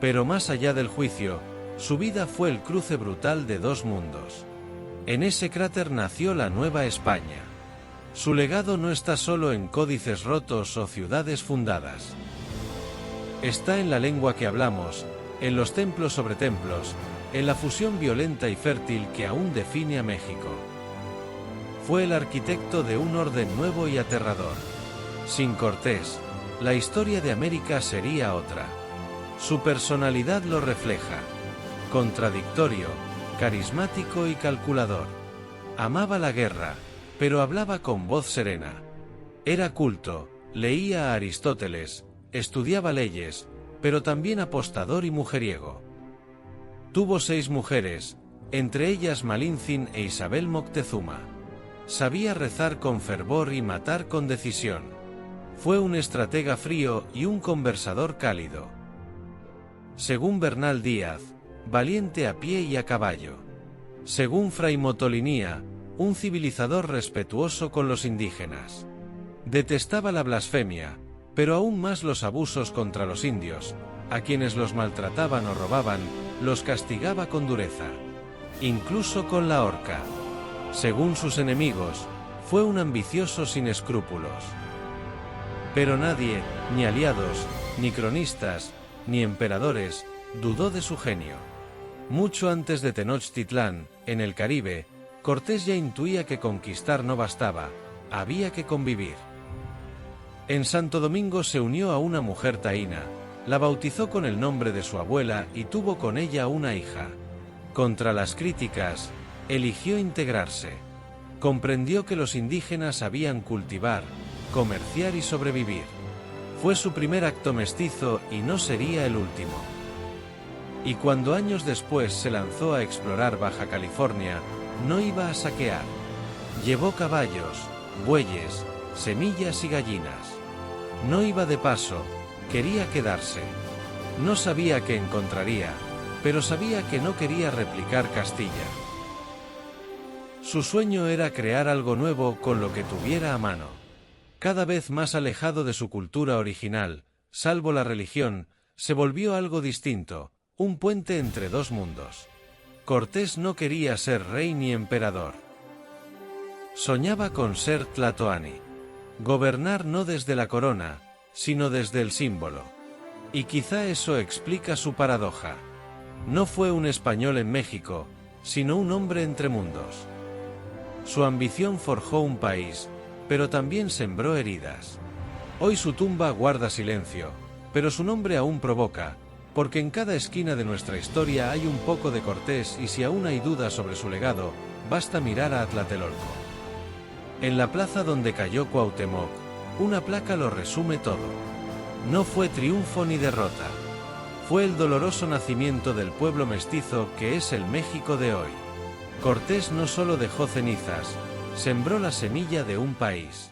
Pero más allá del juicio, su vida fue el cruce brutal de 2 mundos. En ese cráter nació la Nueva España. Su legado no está solo en códices rotos o ciudades fundadas. Está en la lengua que hablamos, en los templos sobre templos, en la fusión violenta y fértil que aún define a México. Fue el arquitecto de un orden nuevo y aterrador. Sin Cortés, la historia de América sería otra. Su personalidad lo refleja. Contradictorio, carismático y calculador. Amaba la guerra, pero hablaba con voz serena. Era culto, leía a Aristóteles, estudiaba leyes, pero también apostador y mujeriego. Tuvo 6 mujeres, entre ellas Malintzin e Isabel Moctezuma. Sabía rezar con fervor y matar con decisión. Fue un estratega frío y un conversador cálido. Según Bernal Díaz, valiente a pie y a caballo. Según Fray Motolinía, un civilizador respetuoso con los indígenas. Detestaba la blasfemia, pero aún más los abusos contra los indios, a quienes los maltrataban o robaban, los castigaba con dureza. Incluso con la horca. Según sus enemigos, fue un ambicioso sin escrúpulos. Pero nadie, ni aliados, ni cronistas, ni emperadores, dudó de su genio. Mucho antes de Tenochtitlán, en el Caribe, Cortés ya intuía que conquistar no bastaba, había que convivir. En Santo Domingo se unió a una mujer taína, la bautizó con el nombre de su abuela y tuvo con ella una hija. Contra las críticas, eligió integrarse. Comprendió que los indígenas sabían cultivar, comerciar y sobrevivir. Fue su primer acto mestizo y no sería el último. Y cuando años después se lanzó a explorar Baja California, no iba a saquear. Llevó caballos, bueyes, semillas y gallinas. No iba de paso, quería quedarse. No sabía qué encontraría, pero sabía que no quería replicar Castilla. Su sueño era crear algo nuevo con lo que tuviera a mano. Cada vez más alejado de su cultura original, salvo la religión, se volvió algo distinto, un puente entre dos mundos. Cortés no quería ser rey ni emperador. Soñaba con ser tlatoani. Gobernar no desde la corona, sino desde el símbolo. Y quizá eso explica su paradoja. No fue un español en México, sino un hombre entre mundos. Su ambición forjó un país, pero también sembró heridas. Hoy su tumba guarda silencio, pero su nombre aún provoca, porque en cada esquina de nuestra historia hay un poco de Cortés y si aún hay dudas sobre su legado, basta mirar a Tlatelolco. En la plaza donde cayó Cuauhtémoc, una placa lo resume todo. No fue triunfo ni derrota. Fue el doloroso nacimiento del pueblo mestizo que es el México de hoy. Cortés no solo dejó cenizas, sembró la semilla de un país.